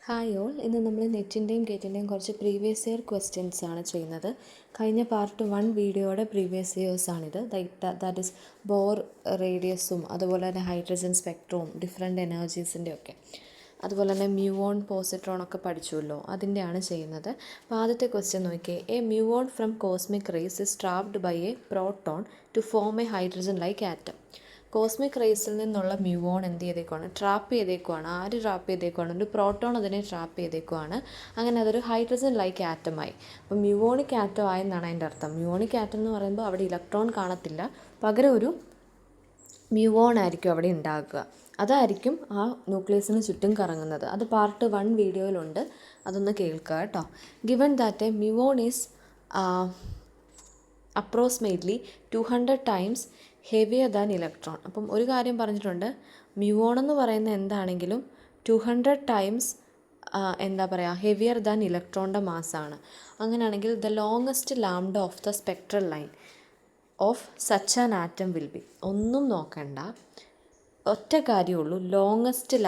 Hi all, ഇന്ന് നമ്മൾ നെറ്റിൻ്റെയും ഗേറ്റിൻ്റെയും കുറച്ച് പ്രീവിയസ് ഇയർ ക്വസ്റ്റ്യൻസ് ആണ് ചെയ്യുന്നത്. കഴിഞ്ഞ പാർട്ട് 1 വീഡിയോയുടെ പ്രീവിയസ് ഇയേഴ്സാണിത്. ദാറ്റ് ഈസ് ബോർ റേഡിയസും അതുപോലെ തന്നെ ഹൈഡ്രജൻ സ്പെക്ട്രവും ഡിഫറെൻറ്റ് എനർജീസിൻ്റെ ഒക്കെ, അതുപോലെ തന്നെ മ്യൂവോൺ പോസിട്രോൺ ഒക്കെ പഠിച്ചുവല്ലോ, അതിൻ്റെയാണ് ചെയ്യുന്നത്. അപ്പോൾ ആദ്യത്തെ ക്വസ്റ്റ്യൻ നോക്കിയേ. A muon from cosmic rays is trapped by a proton to form a hydrogen like atom. Cosmic റേസിൽ നിന്നുള്ള മ്യൂവോൺ എന്ത് ചെയ്തേക്കുവാണ്? ട്രാപ്പ് ചെയ്തേക്കുവാണ്. ആര് ട്രാപ്പ് ചെയ്തേക്കുവാണ്? ഒരു പ്രോട്ടോൺ അതിനെ ട്രാപ്പ് ചെയ്തേക്കുവാണ്. അങ്ങനെ അതൊരു ഹൈഡ്രജൻ ലൈക്ക് ആറ്റമായി. അപ്പോൾ മ്യൂവോണിക് ആറ്റം ആയെന്നാണ് അതിൻ്റെ അർത്ഥം. മ്യൂവോണിക് ആറ്റം എന്ന് പറയുമ്പോൾ അവിടെ ഇലക്ട്രോൺ കാണത്തില്ല, പകരം ഒരു മ്യൂവോൺ ആയിരിക്കും അവിടെ ഉണ്ടാകുക. അതായിരിക്കും ആ ന്യൂക്ലിയസിന് ചുറ്റും കറങ്ങുന്നത്. അത് പാർട്ട് 1 വീഡിയോയിലുണ്ട്, അതൊന്ന് കേൾക്കുക കേട്ടോ. Given that a muon is approximately 200 times heavier than electron. അപ്പം ഒരു കാര്യം പറഞ്ഞിട്ടുണ്ട്, മ്യൂവോൺ എന്ന് പറയുന്ന എന്താണെങ്കിലും 200 ടൈംസ് എന്താ പറയുക, ഹെവിയർ ദാൻ ഇലക്ട്രോണിൻ്റെ മാസ്സാണ്. അങ്ങനെയാണെങ്കിൽ the longest lambda of the spectral line of such an atom will be. ഒന്നും നോക്കണ്ട, ഒറ്റ കാര്യമുള്ളൂ, ലോങ്ങസ്റ്റ്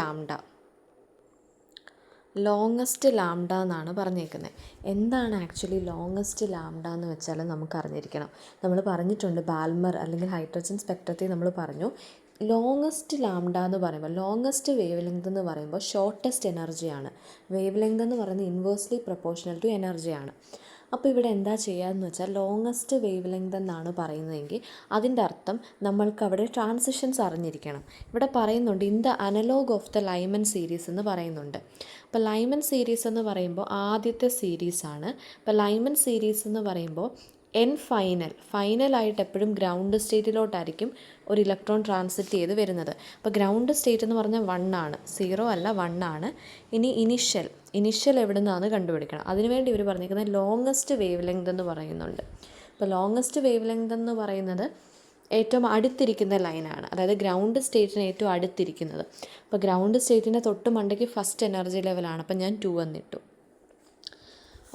ലാംഡ എന്നാണ് പറഞ്ഞേക്കുന്നത്. എന്താണ് ആക്ച്വലി ലോങ്ങസ്റ്റ് ലാംഡ എന്ന് വെച്ചാൽ നമുക്ക് അറിഞ്ഞിരിക്കണം. നമ്മൾ പറഞ്ഞിട്ടുണ്ട് ബാൽമർ അല്ലെങ്കിൽ ഹൈഡ്രജൻ സ്പെക്ട്രത്തിൽ നമ്മൾ പറഞ്ഞു, ലോങ്ങസ്റ്റ് ലാംഡ എന്ന് പറയുമ്പോൾ, ലോങ്ങസ്റ്റ് വേവ് ലെങ്ത് എന്ന് പറയുമ്പോൾ ഷോർട്ടസ്റ്റ് എനർജിയാണ്. വേവ് ലെങ്ത് എന്ന് പറയുന്നത് ഇൻവേഴ്സ്ലി പ്രൊപ്പോർഷണൽ ടു എനർജിയാണ്. അപ്പോൾ ഇവിടെ എന്താ ചെയ്യുകയെന്ന് വെച്ചാൽ, ലോങ്ങസ്റ്റ് വേവ് ലെങ്ത് എന്നാണ് പറയുന്നതെങ്കിൽ അതിൻ്റെ അർത്ഥം നമ്മൾക്ക് അവിടെ ട്രാൻസിഷൻസ് അറിഞ്ഞിരിക്കണം. ഇവിടെ പറയുന്നുണ്ട് in the analogue of the Lyman series എന്ന് പറയുന്നുണ്ട്. അപ്പോൾ ലൈമൻ സീരീസ് എന്ന് പറയുമ്പോൾ ആദ്യത്തെ സീരീസാണ്. അപ്പോൾ ലൈമൻ സീരീസ് എന്ന് പറയുമ്പോൾ ഫൈനലായിട്ട് എപ്പോഴും ഗ്രൗണ്ട് സ്റ്റേറ്റിലോട്ടായിരിക്കും ഒരു ഇലക്ട്രോൺ ട്രാൻസിറ്റ് ചെയ്ത് വരുന്നത്. അപ്പോൾ ഗ്രൗണ്ട് സ്റ്റേറ്റ് എന്ന് പറഞ്ഞാൽ 1 ആണ്, 0 അല്ല, 1 ആണ്. ഇനി ഇനിഷ്യൽ എവിടെ നിന്നാണ് കണ്ടുപിടിക്കണം. അതിനുവേണ്ടി ഇവർ പറഞ്ഞിരിക്കുന്നത് ലോങ്ങസ്റ്റ് വേവ് ലെങ്ത് എന്ന് പറയുന്നുണ്ട്. അപ്പോൾ ലോങ്ങസ്റ്റ് വേവ് ലെങ്ത് എന്ന് പറയുന്നത് ഏറ്റവും അടുത്തിരിക്കുന്ന ലൈനാണ്, അതായത് ഗ്രൗണ്ട് സ്റ്റേറ്റിന് ഏറ്റവും അടുത്തിരിക്കുന്നത്. അപ്പോൾ ഗ്രൗണ്ട് സ്റ്റേറ്റിൻ്റെ തൊട്ട് മണ്ടയ്ക്ക് ഫസ്റ്റ് എനർജി ലെവലാണ്, അപ്പോൾ ഞാൻ 2 എന്നിട്ടു.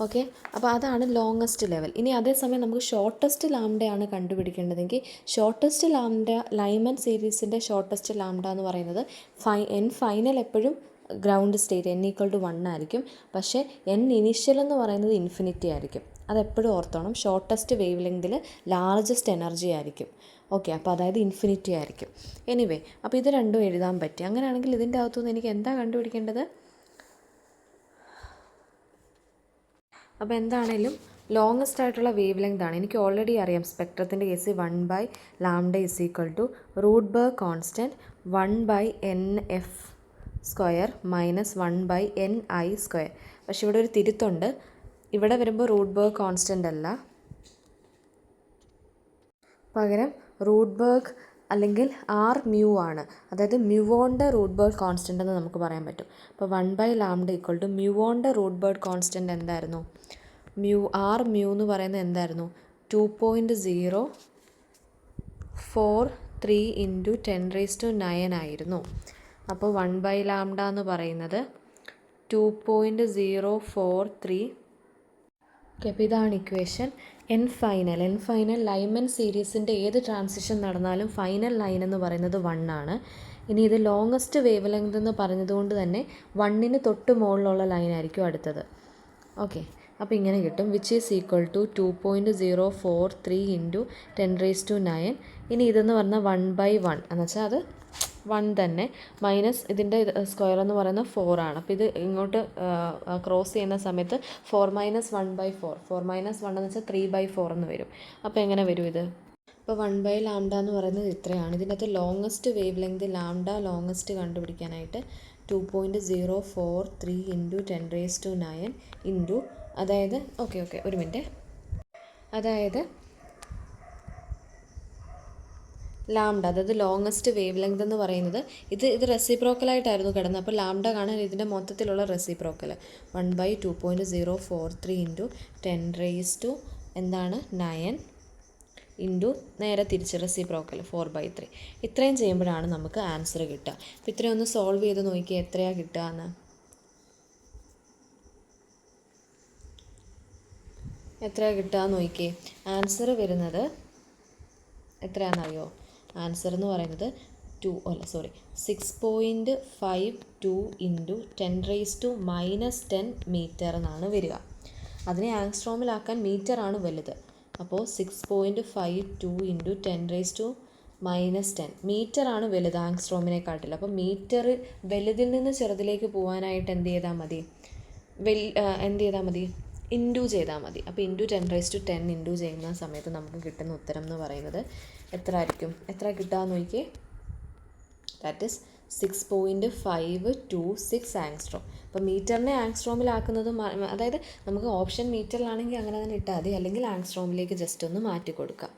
ഓക്കെ, അപ്പോൾ അതാണ് ലോങ്ങസ്റ്റ് ലെവൽ. ഇനി അതേസമയം നമുക്ക് ഷോർട്ടസ്റ്റ് ലാംഡയാണ് കണ്ടുപിടിക്കേണ്ടതെങ്കിൽ, ഷോർട്ടസ്റ്റ് ലാംഡ, ലൈമൻ സീരീസിൻ്റെ ഷോർട്ടസ്റ്റ് ലാംഡ എന്ന് പറയുന്നത് ഫൈനൽ എപ്പോഴും ഗ്രൗണ്ട് സ്റ്റേറ്റ് n=1 ആയിരിക്കും. പക്ഷേ ഇനിഷ്യൽ എന്ന് പറയുന്നത് ഇൻഫിനിറ്റി ആയിരിക്കും. അതെപ്പോഴും ഓർത്തോണം. ഷോർട്ടസ്റ്റ് വേവ് ലെങ്തിൽ ലാർജസ്റ്റ് എനർജി ആയിരിക്കും. ഓക്കെ, അപ്പോൾ അതായത് ഇൻഫിനിറ്റി ആയിരിക്കും. എനിവേ, അപ്പോൾ ഇത് രണ്ടും എഴുതാൻ പറ്റി. അങ്ങനെയാണെങ്കിൽ ഇതിൻ്റെ അകത്തുനിന്ന് എനിക്ക് എന്താ കണ്ടുപിടിക്കേണ്ടത്? അപ്പോൾ എന്താണേലും ലോങ്ങസ്റ്റ് ആയിട്ടുള്ള വേവ് ലെങ്ത് ആണ്. എനിക്ക് ഓൾറെഡി അറിയാം, സ്പെക്ട്രത്തിൻ്റെ case 1/λ = Rydberg constant 1/nf² minus 1/ni². പക്ഷെ ഇവിടെ ഒരു തിരുത്തുണ്ട്. ഇവിടെ വരുമ്പോൾ റൂട്ട്ബർഗ് കോൺസ്റ്റൻ്റ് അല്ല, പകരം റൂട്ട്ബർഗ് അല്ലെങ്കിൽ ആർ മ്യൂ ആണ്. അതായത് മ്യൂവോണിൻ്റെ റൂട്ട്ബർഗ് കോൺസ്റ്റൻ്റ് എന്ന് നമുക്ക് പറയാൻ പറ്റും. അപ്പോൾ 1/λ = മ്യൂവോണിൻ്റെ റൂട്ട്ബർഗ് കോൺസ്റ്റൻ്റ് എന്തായിരുന്നു? ആർ മ്യൂ എന്ന് പറയുന്നത് എന്തായിരുന്നു? 2.043 × 10⁻⁹ ആയിരുന്നു. അപ്പോൾ 1/λ എന്ന് പറയുന്നത് 2.043. ഓക്കെ, അപ്പോൾ ഇതാണ് ഇക്വേഷൻ. എൻ ഫൈനൽ ലൈമൻ സീരീസിൻ്റെ ഏത് ട്രാൻസിഷൻ നടന്നാലും ഫൈനൽ ലൈൻ എന്ന് പറയുന്നത് 1 ആണ്. ഇനി ഇത് ലോങ്ങസ്റ്റ് വേവ് ലെങ്ത് എന്ന് പറഞ്ഞതുകൊണ്ട് തന്നെ 1ന് തൊട്ട് മുകളിലുള്ള ലൈനായിരിക്കും അടുത്തത്. ഓക്കെ, അപ്പോൾ ഇങ്ങനെ കിട്ടും, വിച്ച് ഈസ് ഈക്വൽ ടു 2.043 × 10⁻⁹. ഇനി ഇതെന്ന് പറഞ്ഞാൽ 1/1 എന്ന് വെച്ചാൽ അത് 1 തന്നെ, മൈനസ് ഇതിൻ്റെ സ്ക്വയർ എന്ന് പറയുന്നത് 4 ആണ്. അപ്പോൾ ഇത് ഇങ്ങോട്ട് ക്രോസ് ചെയ്യുന്ന സമയത്ത് 4 - 1/4, 4 - 1 എന്ന് വെച്ചാൽ 3/4 എന്ന് വരും. അപ്പോൾ എങ്ങനെ വരും ഇത്? അപ്പോൾ 1/λ എന്ന് പറയുന്നത് ഇത്രയാണ്. ഇതിൻ്റെ അകത്ത് ലോങ്ങസ്റ്റ് വേവ് ലെങ്ത് ലോങ്ങസ്റ്റ് കണ്ടുപിടിക്കാനായിട്ട് 2.043 × 10⁻⁹ അതായത് ഒരു മിനിറ്റ്, അതായത് ലാംഡ, അതായത് ലോങ്ങസ്റ്റ് വേവ് ലെങ്ത് എന്ന് പറയുന്നത് ഇത് റെസിപ്രോക്കലായിട്ടായിരുന്നു കിടന്നത്. അപ്പോൾ ലാംഡ കാണാൻ ഇതിൻ്റെ മൊത്തത്തിലുള്ള റെസിപ്രോക്കൽ 1/2.043 × 10⁻⁹ നേരെ തിരിച്ച് റെസിപ്രോക്കൽ 4/3. ഇത്രയും ചെയ്യുമ്പോഴാണ് നമുക്ക് ആൻസർ കിട്ടുക. അപ്പോൾ ഇത്രയും ഒന്ന് സോൾവ് ചെയ്ത് നോക്കിയാൽ എത്രയാണ് കിട്ടുക എന്ന്. എത്രയാണ് കിട്ടുക നോക്കിയേ. ആൻസർ വരുന്നത് എത്രയാണെന്നറിയോ? ആൻസർ എന്ന് പറയുന്നത് 6.52 ഇൻറ്റു 10⁻⁻10 മീറ്റർ എന്നാണ് വരിക. അതിനെ ആങ്സ്ട്രോമിലാക്കാൻ മീറ്ററാണ് വലുത്. അപ്പോൾ 6.52 ഇൻറ്റു 10⁻⁻10 മീറ്ററാണ് വലുത് ആങ്സ്ട്രോമിനെക്കാട്ടിൽ. അപ്പോൾ മീറ്റർ വലുതിൽ നിന്ന് ചെറുതിലേക്ക് പോകാനായിട്ട് എന്ത് ചെയ്താൽ മതി ഇൻറ്റു ചെയ്താൽ മതി. അപ്പോൾ ഇൻറ്റു 10⁻10 ഇൻറ്റു ചെയ്യുന്ന സമയത്ത് നമുക്ക് കിട്ടുന്ന ഉത്തരം എന്ന് പറയുന്നത് എത്ര ആയിരിക്കും? എത്ര കിട്ടാമെന്ന് നോക്കിയേ. That is 6.526 angstrom. അപ്പോൾ മീറ്ററിനെ ആങ്സ്ട്രോമിലാക്കുന്നതും, അതായത് നമുക്ക് ഓപ്ഷൻ മീറ്ററിലാണെങ്കിൽ അങ്ങനെ തന്നെ ഇട്ടാൽ മതി, അല്ലെങ്കിൽ ആങ്സ്ട്രോമിലേക്ക് ജസ്റ്റ് ഒന്ന് മാറ്റി കൊടുക്കാം.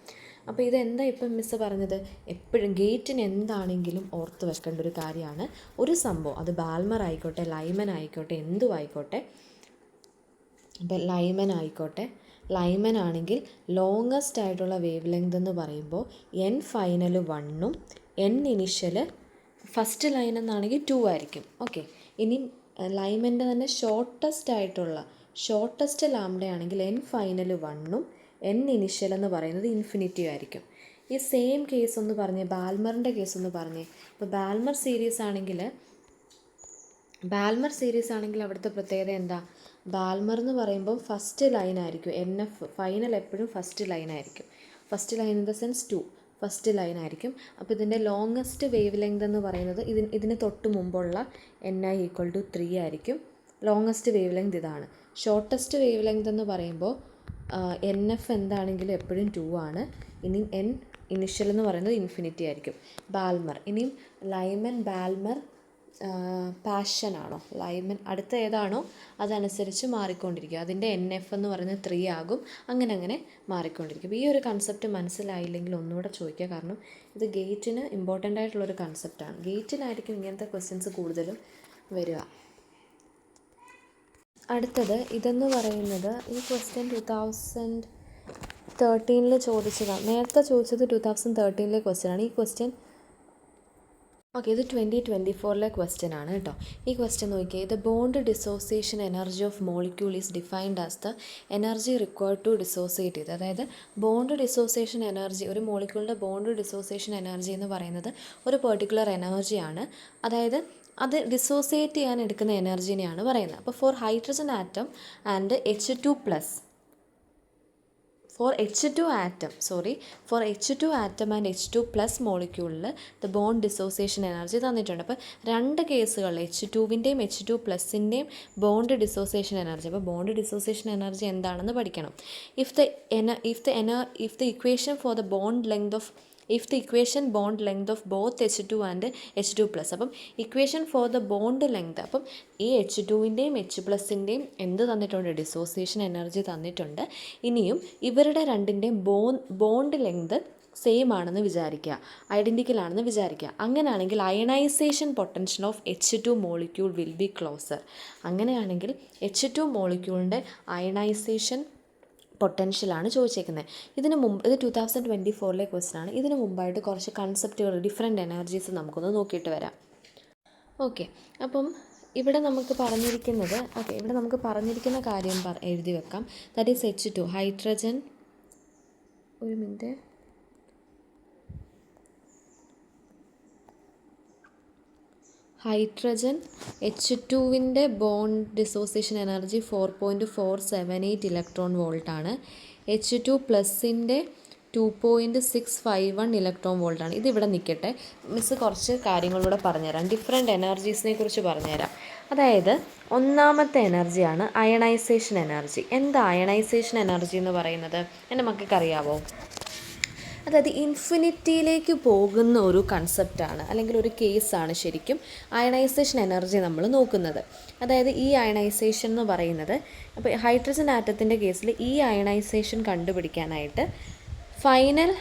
അപ്പോൾ ഇതെന്താ ഇപ്പം മിസ്സ് പറഞ്ഞത്? എപ്പോഴും ഗേറ്റിന് എന്താണെങ്കിലും ഓർത്ത് വെക്കേണ്ട ഒരു കാര്യമാണ്. ഒരു സംഭവം, അത് ബാൽമർ ആയിക്കോട്ടെ, ലൈമൻ ആയിക്കോട്ടെ, എന്തും ആയിക്കോട്ടെ. ഇപ്പം ലൈമൻ ആണെങ്കിൽ ലോങ്ങസ്റ്റ് ആയിട്ടുള്ള വേവ് ലെങ്ത് എന്ന് പറയുമ്പോൾ n ഫൈനൽ 1ഉം n ഇനിഷ്യൽ ഫസ്റ്റ് ലൈൻ എന്നാണെങ്കിൽ 2 ആയിരിക്കും. ഓക്കെ, ഇനി ലൈമൻ്റെ തന്നെ ഷോർട്ടസ്റ്റ് ലാംഡ ആണെങ്കിൽ n ഫൈനൽ 1ഉം n ഇനിഷ്യൽ എന്ന് പറയുന്നത് ഇൻഫിനിറ്റി ആയിരിക്കും. ഈ സെയിം കേസ് ഒന്ന് പറഞ്ഞേ, ബാൽമറിൻ്റെ കേസ് ഒന്ന് പറഞ്ഞേ. ഇപ്പോൾ ബാൽമർ സീരീസ് ആണെങ്കിൽ അവിടുത്തെ പ്രത്യേകത എന്താ? ബാൽമർ എന്ന് പറയുമ്പോൾ ഫസ്റ്റ് ലൈൻ ആയിരിക്കും, NF ഫൈനൽ എപ്പോഴും ഫസ്റ്റ് ലൈൻ ആയിരിക്കും. First line in the sense 2 first line ആയിരിക്കും. അപ്പോൾ ഇതിൻ്റെ ലോങ്ങസ്റ്റ് വേവ് ലെങ്ത് എന്ന് പറയുന്നത് ഇതിന് തൊട്ട് മുമ്പുള്ള NI = 3 ആയിരിക്കും. ലോങ്ങസ്റ്റ് വേവ് ലെങ്ത് ഇതാണ്. ഷോർട്ടസ്റ്റ് വേവ് ലെങ്ത് എന്ന് പറയുമ്പോൾ NF എന്താണെങ്കിലും എപ്പോഴും 2 ആണ്. ഇനി N ഇനിഷ്യൽ എന്ന് പറയുന്നത് ഇൻഫിനിറ്റി ആയിരിക്കും. ബാൽമർ, ഇനിയും ലൈമൻ, ബാൽമർ, പാഷൻ ആണോ, ലൈമൻ, അടുത്ത ഏതാണോ അതനുസരിച്ച് മാറിക്കൊണ്ടിരിക്കും. അതിൻ്റെ NF എന്ന് പറയുന്നത് 3 ആകും. അങ്ങനെ മാറിക്കൊണ്ടിരിക്കും. ഈ ഒരു കൺസെപ്റ്റ് മനസ്സിലായില്ലെങ്കിൽ ഒന്നുകൂടെ ചോദിക്കുക. കാരണം ഇത് ഗേറ്റിന് ഇമ്പോർട്ടൻ്റ് ആയിട്ടുള്ളൊരു കൺസെപ്റ്റാണ്. ഗേറ്റിലായിരിക്കും ഇങ്ങനത്തെ ക്വസ്റ്റ്യൻസ് കൂടുതലും വരിക. അടുത്തത് ഇതെന്ന് പറയുന്നത്, ഈ ക്വസ്റ്റ്യൻ 2013 ചോദിച്ചതാണ്. നേരത്തെ ചോദിച്ചത് 2013 ക്വസ്റ്റ്യനാണ്. ഈ ക്വസ്റ്റ്യൻ ഇത് 2024 ക്വസ്റ്റ്യൻ ആണ് കേട്ടോ. ഈ ക്വസ്റ്റ്യൻ നോക്കിയേ. The bond dissociation energy of molecule is defined as the energy required to dissociate ചെയ്ത്. അതായത് ബോണ്ട് ഡിസോസിയേഷൻ എനർജി, ഒരു മോളിക്യൂളിൻ്റെ ബോണ്ട് ഡിസോസിയേഷൻ എനർജി എന്ന് പറയുന്നത് ഒരു പെർട്ടിക്കുലർ എനർജിയാണ്. അതായത് അത് ഡിസോസിയേറ്റ് ചെയ്യാൻ എടുക്കുന്ന എനർജീനെയാണ് പറയുന്നത്. അപ്പോൾ for hydrogen atom and H2 and H2+ മോളിക്യൂളിൽ ദ ബോണ്ട് ഡിസോസിയേഷൻ എനർജി തന്നിട്ടുണ്ട്. അപ്പോൾ രണ്ട് കേസുകളിൽ H2വിൻ്റെയും H2+ൻ്റെയും ബോണ്ട് ഡിസോസിയേഷൻ എനർജി. അപ്പോൾ ബോണ്ട് ഡിസോസിയേഷൻ എനർജി എന്താണെന്ന് പഠിക്കണം. If the equation for the bond length of both H2 and H2+. അപ്പം equation for the bond length, അപ്പം ഈ H2വിൻ്റെയും H+ൻ്റെയും എന്ത് തന്നിട്ടുണ്ട്? ഡിസോസിയേഷൻ എനർജി തന്നിട്ടുണ്ട്. ഇനിയും ഇവരുടെ രണ്ടിൻ്റെയും ബോണ്ട് ലെങ്ത് സെയിം ആണെന്ന് വിചാരിക്കുക, ഐഡൻറ്റിക്കൽ ആണെന്ന് വിചാരിക്കുക. അങ്ങനെയാണെങ്കിൽ ionisation potential of H2 molecule will be closer. അങ്ങനെയാണെങ്കിൽ H2 മോളിക്യൂളിൻ്റെ അയണൈസേഷൻ പൊട്ടൻഷ്യലാണ് ചോദിച്ചേക്കുന്നത്. ഇതിന് മുമ്പ്, ഇത് 2024 ക്വസ്റ്റ്യൻ ആണ്. ഇതിന് മുമ്പായിട്ട് കുറച്ച് കൺസെപ്റ്റുകൾ, ഡിഫറെൻറ്റ് എനർജീസ് നമുക്കൊന്ന് നോക്കിയിട്ട് വരാം. ഓക്കെ, അപ്പം ഇവിടെ നമുക്ക് പറഞ്ഞിരിക്കുന്ന കാര്യം എഴുതി വെക്കാം. ദാറ്റ് ഈസ് H2 ഹൈഡ്രജൻ, ഒരു മിനിറ്റ്, ഹൈഡ്രജൻ H2വിൻ്റെ ബോണ്ട് ഡിസോസിയേഷൻ എനർജി 4.478 ഇലക്ട്രോൺ വോൾട്ടാണ്. H2+ൻ്റെ 2.651 ഇലക്ട്രോൺ വോൾട്ടാണ്. ഇതിവിടെ നിൽക്കട്ടെ. മിസ്സ് കുറച്ച് കാര്യങ്ങളിലൂടെ പറഞ്ഞുതരാം. ഡിഫറെൻറ്റ് എനർജീസിനെ കുറിച്ച് പറഞ്ഞുതരാം. അതായത് ഒന്നാമത്തെ എനർജിയാണ് അയണൈസേഷൻ എനർജി. എന്താ അയണൈസേഷൻ എനർജി എന്ന് പറയുന്നത്? എൻ്റെ മക്കൾക്ക് അറിയാവോ? അതായത് ഇൻഫിനിറ്റിയിലേക്ക് പോകുന്ന ഒരു കൺസെപ്റ്റാണ്, അല്ലെങ്കിൽ ഒരു കേസാണ് ശരിക്കും അയണൈസേഷൻ എനർജി നമ്മൾ നോക്കുന്നത്. അതായത് ഈ അയണൈസേഷൻ എന്ന് പറയുന്നത്, അപ്പോൾ ഹൈഡ്രജൻ ആറ്റത്തിൻ്റെ കേസിൽ ഈ അയണൈസേഷൻ കണ്ടുപിടിക്കാനായിട്ട് ഫൈനൽ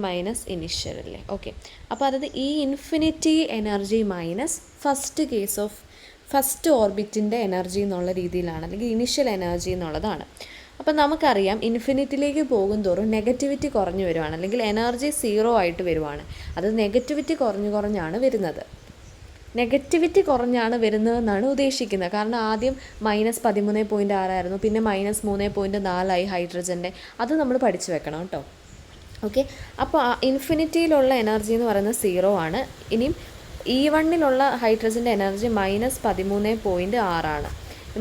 മൈനസ് ഇനിഷ്യൽ അല്ലേ? ഓക്കെ, അപ്പോൾ അതായത് ഈ ഇൻഫിനിറ്റി എനർജി മൈനസ് ഫസ്റ്റ് ഓർബിറ്റിൻ്റെ എനർജി എന്നുള്ള രീതിയിലാണ്, അല്ലെങ്കിൽ ഇനിഷ്യൽ എനർജി എന്നുള്ളതാണ്. അപ്പം നമുക്കറിയാം ഇൻഫിനിറ്റിയിലേക്ക് പോകും തോറും നെഗറ്റിവിറ്റി കുറഞ്ഞു വരുവാണ്, അല്ലെങ്കിൽ എനർജി 0 ആയിട്ട് വരുവാണ്. അത് നെഗറ്റിവിറ്റി കുറഞ്ഞാണ് വരുന്നത്. നെഗറ്റിവിറ്റി കുറഞ്ഞാണ് വരുന്നതെന്നാണ് ഉദ്ദേശിക്കുന്നത്. കാരണം ആദ്യം -13.6 ആയിരുന്നു, പിന്നെ -3.4 ഹൈഡ്രജൻ്റെ. അത് നമ്മൾ പഠിച്ചു വെക്കണം കേട്ടോ. ഓക്കെ. അപ്പോൾ ഇൻഫിനിറ്റിയിലുള്ള എനർജി എന്ന് പറയുന്നത് 0 ആണ്. ഇനിയും E1ലുള്ള ഹൈഡ്രജൻ്റെ എനർജി -13.6 ആണ്.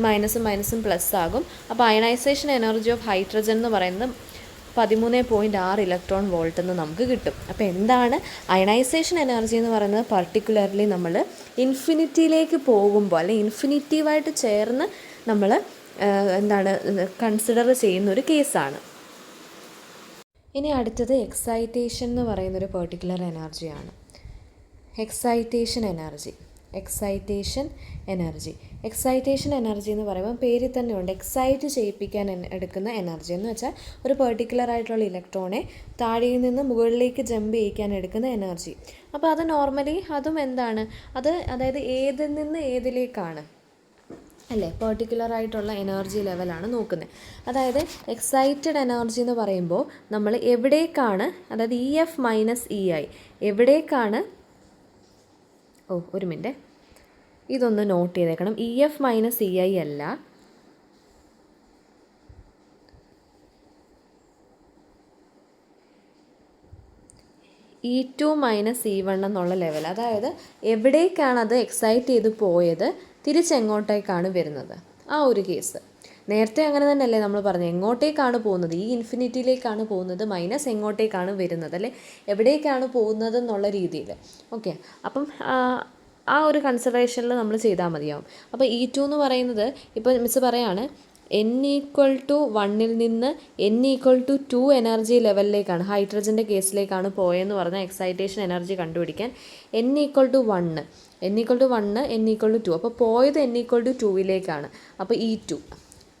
മൈനസും മൈനസും പ്ലസ് ആകും. അപ്പോൾ അയണൈസേഷൻ എനർജി ഓഫ് ഹൈഡ്രജൻ എന്ന് പറയുന്നത് 13.6 ഇലക്ട്രോൺ വോൾട്ട് എന്ന് നമുക്ക് കിട്ടും. അപ്പോൾ എന്താണ് അയണൈസേഷൻ എനർജി എന്ന് പറയുന്നത്? പർട്ടിക്കുലർലി നമ്മൾ ഇൻഫിനിറ്റിയിലേക്ക് പോകുമ്പോൾ അല്ലെങ്കിൽ ഇൻഫിനിറ്റീവായിട്ട് ചേർന്ന് നമ്മൾ കൺസിഡർ ചെയ്യുന്നൊരു കേസാണ്. ഇനി അടുത്തത് എക്സൈറ്റേഷൻ എന്ന് പറയുന്നൊരു പെർട്ടിക്കുലർ എനർജിയാണ്. എക്സൈറ്റേഷൻ എനർജി എന്ന് പറയുമ്പോൾ പേരിൽ തന്നെ ഉണ്ട്, എക്സൈറ്റ് ചെയ്യിപ്പിക്കാൻ എടുക്കുന്ന എനർജി എന്ന് വെച്ചാൽ ഒരു പെർട്ടിക്കുലർ ആയിട്ടുള്ള ഇലക്ട്രോണെ താഴെയിൽ നിന്ന് മുകളിലേക്ക് ജമ്പ് ചെയ്യിക്കാൻ എടുക്കുന്ന എനർജി. അപ്പോൾ അത് നോർമലി അതും അതായത് ഏതിൽ നിന്ന് ഏതിലേക്കാണ് അല്ലേ, പെർട്ടിക്കുലർ ആയിട്ടുള്ള എനർജി ലെവലാണ് നോക്കുന്നത്. അതായത് എക്സൈറ്റഡ് എനർജി എന്ന് പറയുമ്പോൾ നമ്മൾ എവിടേക്കാണ്, അതായത് EF - EI എവിടേക്കാണ്, ഒരു മിനിറ്റ് ഇതൊന്ന് നോട്ട് ചെയ്തേക്കണം. EF - EI അല്ല, E2 - E1 എന്നുള്ള ലെവൽ. അതായത് എവിടേക്കാണ് അത് എക്സൈറ്റ് ചെയ്ത് പോയത്, തിരിച്ചെങ്ങോട്ടേക്കാണ് വരുന്നത്, ആ ഒരു കേസ്. നേരത്തെ അങ്ങനെ തന്നെയല്ലേ നമ്മൾ പറഞ്ഞത്, എങ്ങോട്ടേക്കാണ് പോകുന്നത്, ഈ ഇൻഫിനിറ്റിയിലേക്കാണ് പോകുന്നത്, മൈനസ് എങ്ങോട്ടേക്കാണ് വരുന്നത്, അല്ലേ, എവിടേക്കാണ് പോകുന്നത് എന്നുള്ള രീതിയിൽ. ഓക്കെ. അപ്പം ആ ഒരു കൺസിഡറേഷനിൽ നമ്മൾ ചെയ്താൽ മതിയാവും. അപ്പോൾ E2 എന്ന് പറയുന്നത് ഇപ്പോൾ മിസ് പറയാണ് n=1 നിന്ന് n=2 എനർജി ലെവലിലേക്കാണ്, ഹൈഡ്രജൻ്റെ കേസിലേക്കാണ് പോയെന്ന് പറഞ്ഞാൽ എക്സൈറ്റേഷൻ എനർജി കണ്ടുപിടിക്കാൻ n=1 n=2, അപ്പോൾ പോയത് n=2ലേക്കാണ്. അപ്പോൾ E2.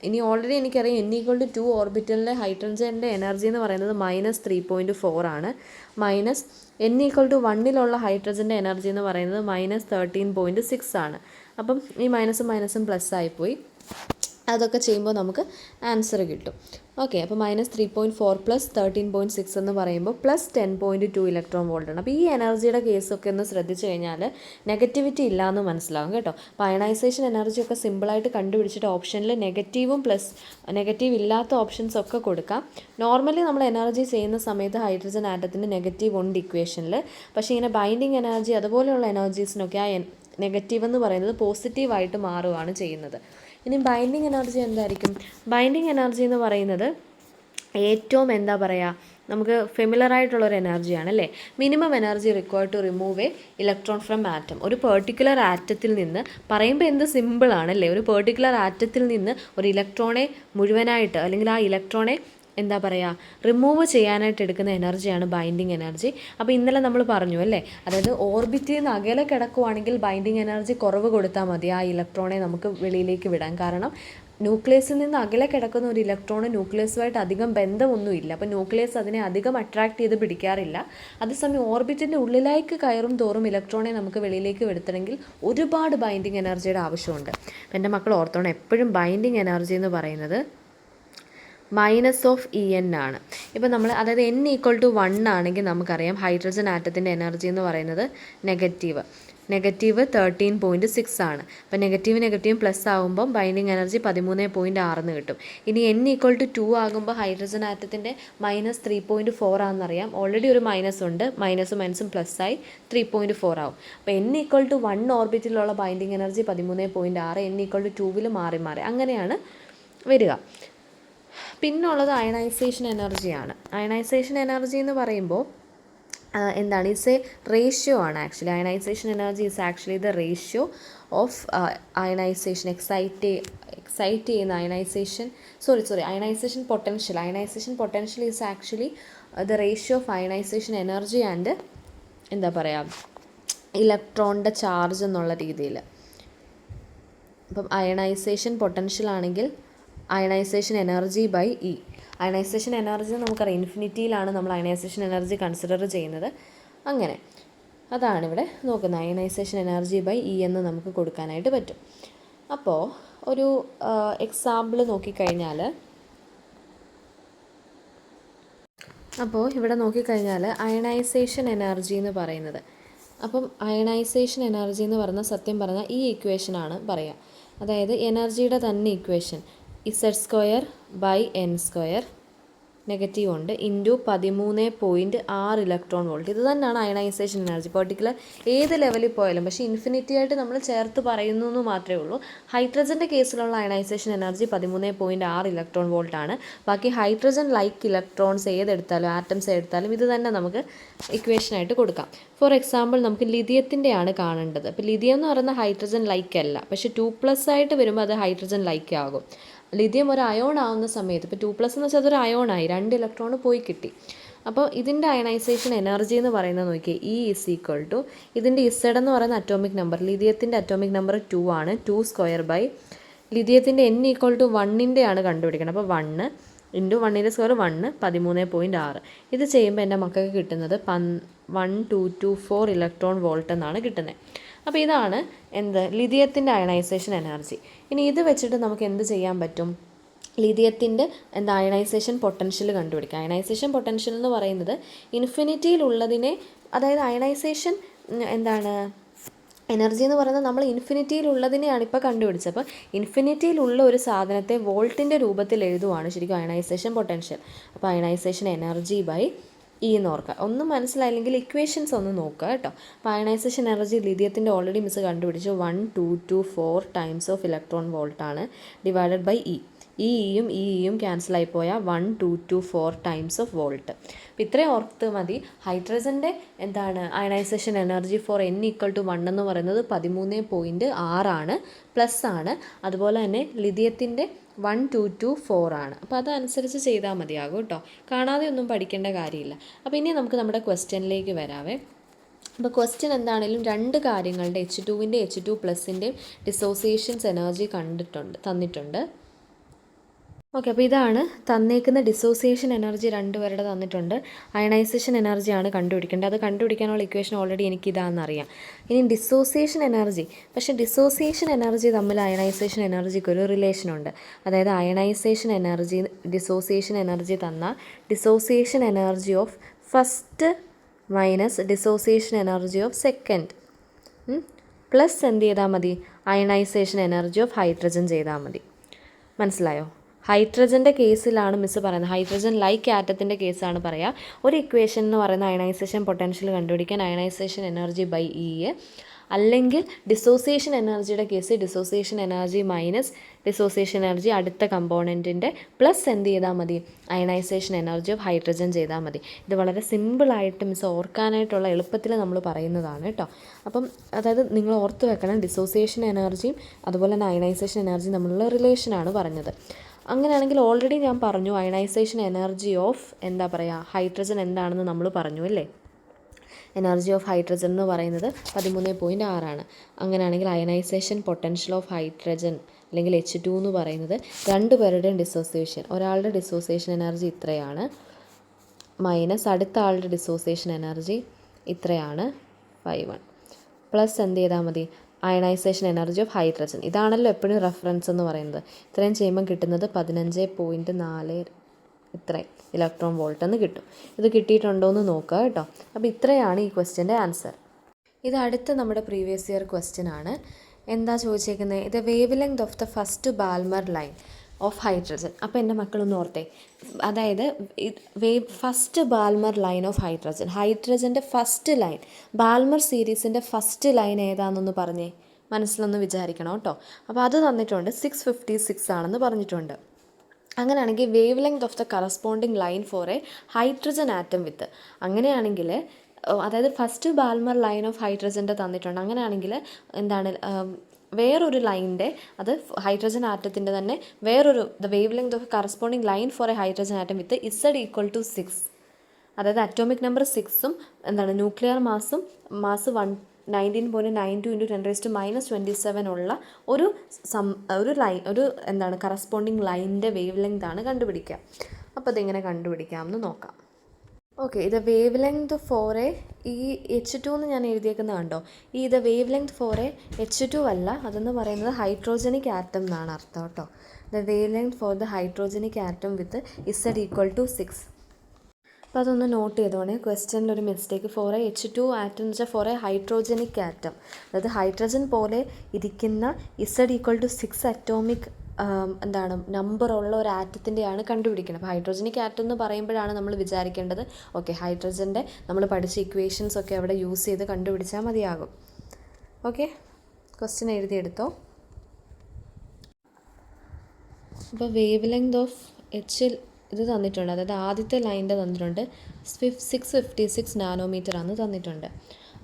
ഇനി ഓൾറെഡി എനിക്കറിയാം n=2 ഓർബിറ്റലിലെ ഹൈഡ്രജൻ്റെ എനർജി എന്ന് പറയുന്നത് -3.4 ആണ്. മൈനസ് n=1ലുള്ള ഹൈഡ്രജൻ്റെ എനർജി എന്ന് പറയുന്നത് -13.6 ആണ്. അപ്പം ഈ മൈനസും മൈനസും പ്ലസ് ആയിപ്പോയി. അതൊക്കെ ചെയ്യുമ്പോൾ നമുക്ക് ആൻസർ കിട്ടും. ഓക്കെ. അപ്പോൾ -3.4 + 13.6 എന്ന് പറയുമ്പോൾ +10.2 ഇലക്ട്രോൺ വോൾട്ട് ആണ്. അപ്പോൾ ഈ എനർജിയുടെ കേസൊക്കെ ഒന്ന് ശ്രദ്ധിച്ചു കഴിഞ്ഞാൽ നെഗറ്റിവിറ്റി ഇല്ലയെന്ന് മനസ്സിലാകും കേട്ടോ. അപ്പോൾ അയണൈസേഷൻ എനർജിയൊക്കെ സിമ്പിളായിട്ട് കണ്ടുപിടിച്ചിട്ട് ഓപ്ഷനിൽ നെഗറ്റീവും നെഗറ്റീവ് ഇല്ലാത്ത ഓപ്ഷൻസ് ഒക്കെ കൊടുക്കാം. നോർമലി നമ്മൾ എനർജി ചെയ്യുന്ന സമയത്ത് ഹൈഡ്രജൻ ആറ്റത്തിന് നെഗറ്റീവ് ഉണ്ട് ഇക്വേഷനിൽ. പക്ഷേ ഇങ്ങനെ ബൈൻഡിങ് എനർജി അതുപോലെയുള്ള എനർജീസിനൊക്കെ ആ നെഗറ്റീവ് എന്ന് പറയുന്നത് പോസിറ്റീവായിട്ട് മാറുകയാണ് ചെയ്യുന്നത്. ഇനി ബൈൻഡിങ് എനർജി എന്തായിരിക്കും? ബൈൻഡിങ് എനർജി എന്ന് പറയുന്നത് ഏറ്റവും നമുക്ക് ഫെമിലർ ആയിട്ടുള്ളൊരു എനർജിയാണ് അല്ലേ. Minimum energy required to remove electron from atom. ഒരു പെർട്ടിക്കുലർ ആറ്റത്തിൽ നിന്ന് പറയുമ്പോൾ എന്ത് സിമ്പിളാണല്ലേ, ഒരു പെർട്ടിക്കുലർ ആറ്റത്തിൽ നിന്ന് ഒരു ഇലക്ട്രോണെ മുഴുവനായിട്ട് അല്ലെങ്കിൽ ആ ഇലക്ട്രോണെ റിമൂവ് ചെയ്യാനായിട്ട് എടുക്കുന്ന എനർജിയാണ് ബൈൻഡിങ് എനർജി. അപ്പോൾ ഇന്നലെ നമ്മൾ പറഞ്ഞു അല്ലേ, അതായത് ഓർബിറ്റിൽ നിന്ന് അകലെ കിടക്കുവാണെങ്കിൽ ബൈൻഡിങ് എനർജി കുറവ് കൊടുത്താൽ മതി ആ ഇലക്ട്രോണെ നമുക്ക് വെളിയിലേക്ക് വിടാൻ. കാരണം ന്യൂക്ലിയസിൽ നിന്ന് അകലെ കിടക്കുന്ന ഒരു ഇലക്ട്രോണ് ന്യൂക്ലിയസുമായിട്ട് അധികം ബന്ധമൊന്നുമില്ല. അപ്പോൾ ന്യൂക്ലിയസ് അതിനെ അധികം അട്രാക്ട് ചെയ്ത് പിടിക്കാറില്ല. അതേസമയം ഓർബിറ്റിൻ്റെ ഉള്ളിലേക്ക് കയറും തോറും ഇലക്ട്രോണെ നമുക്ക് വെളിയിലേക്ക് വിടുത്തണമെങ്കിൽ ഒരുപാട് ബൈൻഡിങ് എനർജിയുടെ ആവശ്യമുണ്ട്. എൻ്റെ മക്കൾ ഓർത്തോണം, എപ്പോഴും ബൈൻഡിങ് എനർജി എന്ന് പറയുന്നത് -EN ആണ്. ഇപ്പോൾ നമ്മൾ അതായത് n=1 ആണെങ്കിൽ നമുക്കറിയാം ഹൈഡ്രജൻ ആറ്റത്തിൻ്റെ എനർജി എന്ന് പറയുന്നത് നെഗറ്റീവ് 13.6 ആണ്. അപ്പോൾ നെഗറ്റീവും പ്ലസ് ആകുമ്പോൾ ബൈൻഡിങ് എനർജി 13.6 എന്ന് കിട്ടും. ഇനി n=2 ആകുമ്പോൾ ഹൈഡ്രജൻ ആറ്റത്തിൻ്റെ -3.4 ആണെന്നറിയാം. ഓൾറെഡി ഒരു മൈനസ് ഉണ്ട്, മൈനസും മൈനസും പ്ലസ് ആയി 3.4 ആവും. അപ്പോൾ n=1 ഓർബിറ്റിലുള്ള ബൈൻഡിങ് എനർജി 13.6, n=2 മാറി അങ്ങനെയാണ് വരിക. പിന്നുള്ളത് അയണൈസേഷൻ എനർജിയാണ്. അയണൈസേഷൻ എനർജി എന്ന് പറയുമ്പോൾ ഇറ്റ്സ് എ റേഷ്യോ ആണ് actually. Ionization energy is actually the ratio of ionization excite ചെയ്യുന്ന ionization potential is actually the ratio of ionization energy and ഇലക്ട്രോണിൻ്റെ ചാർജ് എന്നുള്ള രീതിയിൽ. അപ്പം അയണൈസേഷൻ പൊട്ടൻഷ്യൽ ആണെങ്കിൽ ionization energy by E. Ionization energy നമുക്കറിയാം ഇൻഫിനിറ്റിയിലാണ് നമ്മൾ അയണൈസേഷൻ എനർജി കൺസിഡർ ചെയ്യുന്നത്. അങ്ങനെ അതാണ് ഇവിടെ നോക്കുന്നത്, അയണൈസേഷൻ എനർജി ബൈ E എന്ന് നമുക്ക് കൊടുക്കാനായിട്ട് പറ്റും. അപ്പോൾ ഒരു എക്സാമ്പിൾ നോക്കിക്കഴിഞ്ഞാൽ ഇവിടെ നോക്കിക്കഴിഞ്ഞാൽ അയണൈസേഷൻ എനർജി എന്ന് പറയുന്നത്, അപ്പം അയണൈസേഷൻ എനർജി എന്ന് പറഞ്ഞാൽ സത്യം പറഞ്ഞാൽ ഈ ഇക്വേഷനാണ് പറയുക. അതായത് എനർജിയുടെ തന്നെ ഇക്വേഷൻ Z² / n² നെഗറ്റീവ് ഉണ്ട് ഇൻറ്റു 13.6 ഇലക്ട്രോൺ വോൾട്ട്. ഇത് തന്നെയാണ് അയണൈസേഷൻ എനർജി. പെർട്ടിക്കുലർ ഏത് ലെവലിൽ പോയാലും, പക്ഷേ ഇൻഫിനിറ്റി ആയിട്ട് നമ്മൾ ചേർത്ത് പറയുന്നു എന്ന് മാത്രമേ ഉള്ളൂ. ഹൈഡ്രജൻ്റെ കേസിലുള്ള അയണൈസേഷൻ എനർജി 13.6 ഇലക്ട്രോൺ വോൾട്ട് ആണ്. ബാക്കി ഹൈഡ്രജൻ ലൈക്ക് ഇലക്ട്രോൺസ് ഏതെടുത്താലും ആറ്റംസ് എടുത്താലും ഇത് തന്നെ നമുക്ക് ഇക്വേഷനായിട്ട് കൊടുക്കാം. ഫോർ എക്സാമ്പിൾ നമുക്ക് ലിഥിയത്തിൻ്റെയാണ് കാണേണ്ടത്. അപ്പോൾ ലിഥിയം എന്ന് പറയുന്ന ഹൈഡ്രജൻ ലൈക്ക് അല്ല, പക്ഷേ 2+ ആയിട്ട് വരുമ്പോൾ അത് ഹൈഡ്രജൻ ലൈക്ക് ആകും. ലിഥിയം ഒരു അയോൺ ആവുന്ന സമയത്ത് ഇപ്പോൾ 2+ എന്ന് വെച്ചാൽ അതൊരു അയോണായി, 2 ഇലക്ട്രോൺ പോയി കിട്ടി. അപ്പോൾ ഇതിൻ്റെ അയണൈസേഷൻ എനർജി എന്ന് പറയുന്നത് നോക്കിയേ, E ഇതിൻ്റെ Z എന്ന് പറയുന്ന അറ്റോമിക് നമ്പർ, ലിഥിയത്തിൻ്റെ അറ്റോമിക് നമ്പർ 2 ആണ്. 2² ലിഥിയത്തിൻ്റെ N = 1 ആണ് കണ്ടുപിടിക്കണം. അപ്പോൾ 1 × 1² 1 13.6. ഇത് ചെയ്യുമ്പോൾ എൻ്റെ മക്കൾക്ക് കിട്ടുന്നത് 1224 ഇലക്ട്രോൺ വോൾട്ട് എന്നാണ് കിട്ടുന്നത്. അപ്പോൾ ഇതാണ് ലിഥിയത്തിൻ്റെ അയണൈസേഷൻ എനർജി. ഇനി ഇത് വെച്ചിട്ട് നമുക്ക് എന്ത് ചെയ്യാൻ പറ്റും? ലിഥിയത്തിൻ്റെ അയണൈസേഷൻ പൊട്ടൻഷ്യൽ കണ്ടുപിടിക്കുക. അയണൈസേഷൻ പൊട്ടൻഷ്യൽ എന്ന് പറയുന്നത് ഇൻഫിനിറ്റിയിലുള്ളതിനെ, അതായത് അയണൈസേഷൻ എനർജി എന്ന് പറയുന്നത് നമ്മൾ ഇൻഫിനിറ്റിയിലുള്ളതിനെയാണ് ഇപ്പോൾ കണ്ടുപിടിച്ചത്. അപ്പോൾ ഇൻഫിനിറ്റിയിലുള്ള ഒരു സാധനത്തെ വോൾട്ടിൻ്റെ രൂപത്തിൽ എഴുതുവാണ് ശരിക്കും അയണൈസേഷൻ പൊട്ടൻഷ്യൽ. അപ്പോൾ അയണൈസേഷൻ എനർജി ബൈ E എന്ന് ഓർക്കുക. ഒന്നും മനസ്സിലായില്ലെങ്കിൽ ഇക്വേഷൻസ് ഒന്ന് നോക്കുക കേട്ടോ. അപ്പോൾ അയണൈസേഷൻ എനർജി ലിഥിയത്തിൻ്റെ ഓൾറെഡി മിസ് കണ്ടുപിടിച്ചു, 1224 ടൈംസ് ഓഫ് ഇലക്ട്രോൺ വോൾട്ട് ആണ്, ഡിവൈഡഡ് ബൈ E. ഇയും ഇയും ക്യാൻസൽ ആയിപ്പോയാൽ 1224 ടൈംസ് ഓഫ് വോൾട്ട്. അപ്പോൾ ഇത്രയും ഓർത്ത് മതി. ഹൈഡ്രജൻ്റെ അയണൈസേഷൻ എനർജി ഫോർ N = 1 എന്ന് പറയുന്നത് 13.6 ആണ്, പ്ലസ് ആണ്. അതുപോലെ തന്നെ ലിഥിയത്തിൻ്റെ 1224 ആണ്. അപ്പോൾ അതനുസരിച്ച് ചെയ്താൽ മതിയാകും കേട്ടോ, കാണാതെ ഒന്നും പഠിക്കേണ്ട കാര്യമില്ല. അപ്പോൾ ഇനി നമുക്ക് നമ്മുടെ ക്വസ്റ്റ്യനിലേക്ക് വരാവേ. അപ്പോൾ ക്വസ്റ്റ്യൻ എന്താണെങ്കിലും 2 കാര്യങ്ങളുടെ H2-ൻ്റെ H2+ൻ്റെയും ഡിസോസിയേഷൻസ് എനർജി തന്നിട്ടുണ്ട്. ഓക്കെ, അപ്പോൾ ഇതാണ് തന്നേക്കുന്ന ഡിസോസിയേഷൻ എനർജി 2 പേരുടെ തന്നിട്ടുണ്ട്. അയണൈസേഷൻ എനർജിയാണ് കണ്ടുപിടിക്കേണ്ടത്. അത് കണ്ടുപിടിക്കാനുള്ള ഇക്വേഷൻ ഓൾറെഡി എനിക്കിതാണെന്നറിയാം. ഇനി ഡിസോസിയേഷൻ എനർജി, പക്ഷേ ഡിസോസിയേഷൻ എനർജി തമ്മിൽ അയണൈസേഷൻ എനർജിക്ക് ഒരു റിലേഷനുണ്ട്. അതായത് അയണൈസേഷൻ എനർജി ഡിസോസിയേഷൻ എനർജി തന്ന dissociation energy of first minus dissociation energy of second plus എന്ത് ചെയ്താൽ മതി, അയണൈസേഷൻ എനർജി ഓഫ് ഹൈഡ്രജൻ ചെയ്താൽ മതി. മനസ്സിലായോ? ഹൈഡ്രജൻ്റെ കേസിലാണ് മിസ് പറയുന്നത്, ഹൈഡ്രജൻ ലൈക്ക് ആറ്റത്തിൻ്റെ കേസാണ് പറയുക. ഒരു ഇക്വേഷൻ എന്ന് പറയുന്ന അയണൈസേഷൻ പൊട്ടൻഷ്യൽ കണ്ടുപിടിക്കാൻ അയണൈസേഷൻ എനർജി ബൈ E, അല്ലെങ്കിൽ ഡിസോസിയേഷൻ എനർജിയുടെ case dissociation energy minus dissociation energy അടുത്ത കമ്പോണൻറ്റിൻ്റെ പ്ലസ് എന്ത് ചെയ്താൽ മതി, അയണൈസേഷൻ എനർജി ഓഫ് ഹൈഡ്രജൻ ചെയ്താൽ മതി. ഇത് വളരെ സിമ്പിളായിട്ട് മിസ് ഓർക്കാനായിട്ടുള്ള എളുപ്പത്തിൽ നമ്മൾ പറയുന്നതാണ് കേട്ടോ. അപ്പം അതായത് നിങ്ങൾ ഓർത്ത് വെക്കണം, ഡിസോസിയേഷൻ എനർജിയും അതുപോലെ തന്നെ അയണൈസേഷൻ എനർജിയും തമ്മിലുള്ള റിലേഷനാണ് പറഞ്ഞത്. അങ്ങനെയാണെങ്കിൽ ഓൾറെഡി ഞാൻ പറഞ്ഞു അയണൈസേഷൻ എനർജി ഓഫ് ഹൈഡ്രജൻ എന്താണെന്ന് നമ്മൾ പറഞ്ഞു അല്ലേ. എനർജി ഓഫ് ഹൈഡ്രജൻ എന്ന് പറയുന്നത് 13.6 ആണ്. അങ്ങനെയാണെങ്കിൽ അയണൈസേഷൻ പൊട്ടൻഷ്യൽ ഓഫ് ഹൈഡ്രജൻ അല്ലെങ്കിൽ H2 എന്ന് പറയുന്നത് 2 പേരുടെയും ഡിസോസിയേഷൻ, ഒരാളുടെ ഡിസോസിയേഷൻ എനർജി ഇത്രയാണ്, മൈനസ് അടുത്ത ആളുടെ ഡിസോസിയേഷൻ എനർജി ഇത്രയാണ് 5 പ്ലസ് എന്ത് ചെയ്താൽ മതി, അയണൈസേഷൻ എനർജി ഓഫ് ഹൈഡ്രജൻ. ഇതാണല്ലോ എപ്പോഴും റെഫറൻസ് എന്ന് പറയുന്നത്. ഇത്രയും ചെയ്യുമ്പം കിട്ടുന്നത് 15.4 ഇത്രയും ഇലക്ട്രോൺ വോൾട്ട് എന്ന് കിട്ടും. ഇത് കിട്ടിയിട്ടുണ്ടോ എന്ന് നോക്കുക കേട്ടോ. അപ്പോൾ ഇത്രയാണ് ഈ ക്വസ്റ്റ്യൻ്റെ ആൻസർ. ഇത് അടുത്ത നമ്മുടെ പ്രീവിയസ് ഇയർ ക്വസ്റ്റ്യൻ ആണ്. എന്താ ചോദിച്ചേക്കുന്നത്? ഇത് wave length of the first Balmer line of hydrogen. അപ്പോൾ എൻ്റെ മക്കളൊന്ന് ഓർത്തേ, അതായത് ഫസ്റ്റ് ബാൽമർ ലൈൻ ഓഫ് ഹൈഡ്രജൻ്റെ ഫസ്റ്റ് ലൈൻ, ബാൽമർ സീരീസിൻ്റെ ഫസ്റ്റ് ലൈൻ ഏതാണെന്നൊന്ന് പറഞ്ഞേ, മനസ്സിലൊന്ന് വിചാരിക്കണം കേട്ടോ. അപ്പോൾ അത് തന്നിട്ടുണ്ട്, 656 ആണെന്ന് പറഞ്ഞിട്ടുണ്ട്. അങ്ങനെയാണെങ്കിൽ wave length of the corresponding line for a hydrogen atom with, അങ്ങനെയാണെങ്കിൽ അതായത് ഫസ്റ്റ് ബാൽമർ ലൈൻ ഓഫ് ഹൈഡ്രജൻ്റെ തന്നിട്ടുണ്ട്. അങ്ങനെയാണെങ്കിൽ വേറൊരു ലൈനിൻ്റെ, അത് ഹൈഡ്രജൻ ആറ്റത്തിൻ്റെ തന്നെ വേറൊരു the wave length of corresponding line for a hydrogen atom with Z = 6, അതായത് അറ്റോമിക് നമ്പർ 6ഉം ന്യൂക്ലിയർ മാസ് 19.92 × 10⁻⁻27 ഉള്ള ഒരു ലൈൻ, കറസ്പോണ്ടിങ് ലൈനിൻ്റെ വേവ് ലെങ്ത് ആണ് കണ്ടുപിടിക്കുക. അപ്പോൾ അതെങ്ങനെ കണ്ടുപിടിക്കാമെന്ന് നോക്കാം. ഓക്കെ, ഇത് വേവ് ലെങ്ത് ഫോർ എ, ഈ H2 എന്ന് ഞാൻ എഴുതിയേക്കുന്നത് കണ്ടോ, ഇത് wave length four a H2 അല്ല, അതെന്ന് പറയുന്നത് ഹൈഡ്രോജനിക് ആറ്റം എന്നാണ് അർത്ഥം കേട്ടോ. The wave length for the hydrogenic atom with Z = 6. അപ്പോൾ അതൊന്ന് നോട്ട് ചെയ്തോണേ. ക്വസ്റ്റ്യനിലൊരു mistake, for a H2 atom എന്ന് വെച്ചാൽ ഫോർ എ ഹൈഡ്രോജനിക് ആറ്റം, അതായത് ഹൈഡ്രജൻ പോലെ ഇരിക്കുന്ന Z = 6 അറ്റോമിക് എന്താണ് നമ്പറുള്ള ഒരു ആറ്റത്തിൻ്റെയാണ് കണ്ടുപിടിക്കുന്നത്. അപ്പോൾ ഹൈഡ്രോജനിക് ആറ്റം എന്ന് പറയുമ്പോഴാണ് നമ്മൾ വിചാരിക്കേണ്ടത് ഓക്കെ ഹൈഡ്രജൻ്റെ നമ്മൾ പഠിച്ച ഇക്വേഷൻസ് ഒക്കെ അവിടെ യൂസ് ചെയ്ത് കണ്ടുപിടിച്ചാൽ മതിയാകും. ഓക്കെ, ക്വസ്റ്റ്യൻ എഴുതിയെടുത്തോ. അപ്പോൾ വേവ് ലെങ്ത് ഓഫ് എച്ചിൽ ഇത് തന്നിട്ടുണ്ട്, അതായത് ആദ്യത്തെ ലൈനിൻ്റെ തന്നിട്ടുണ്ട് 656 നാനോമീറ്റർ ആണ് തന്നിട്ടുണ്ട്.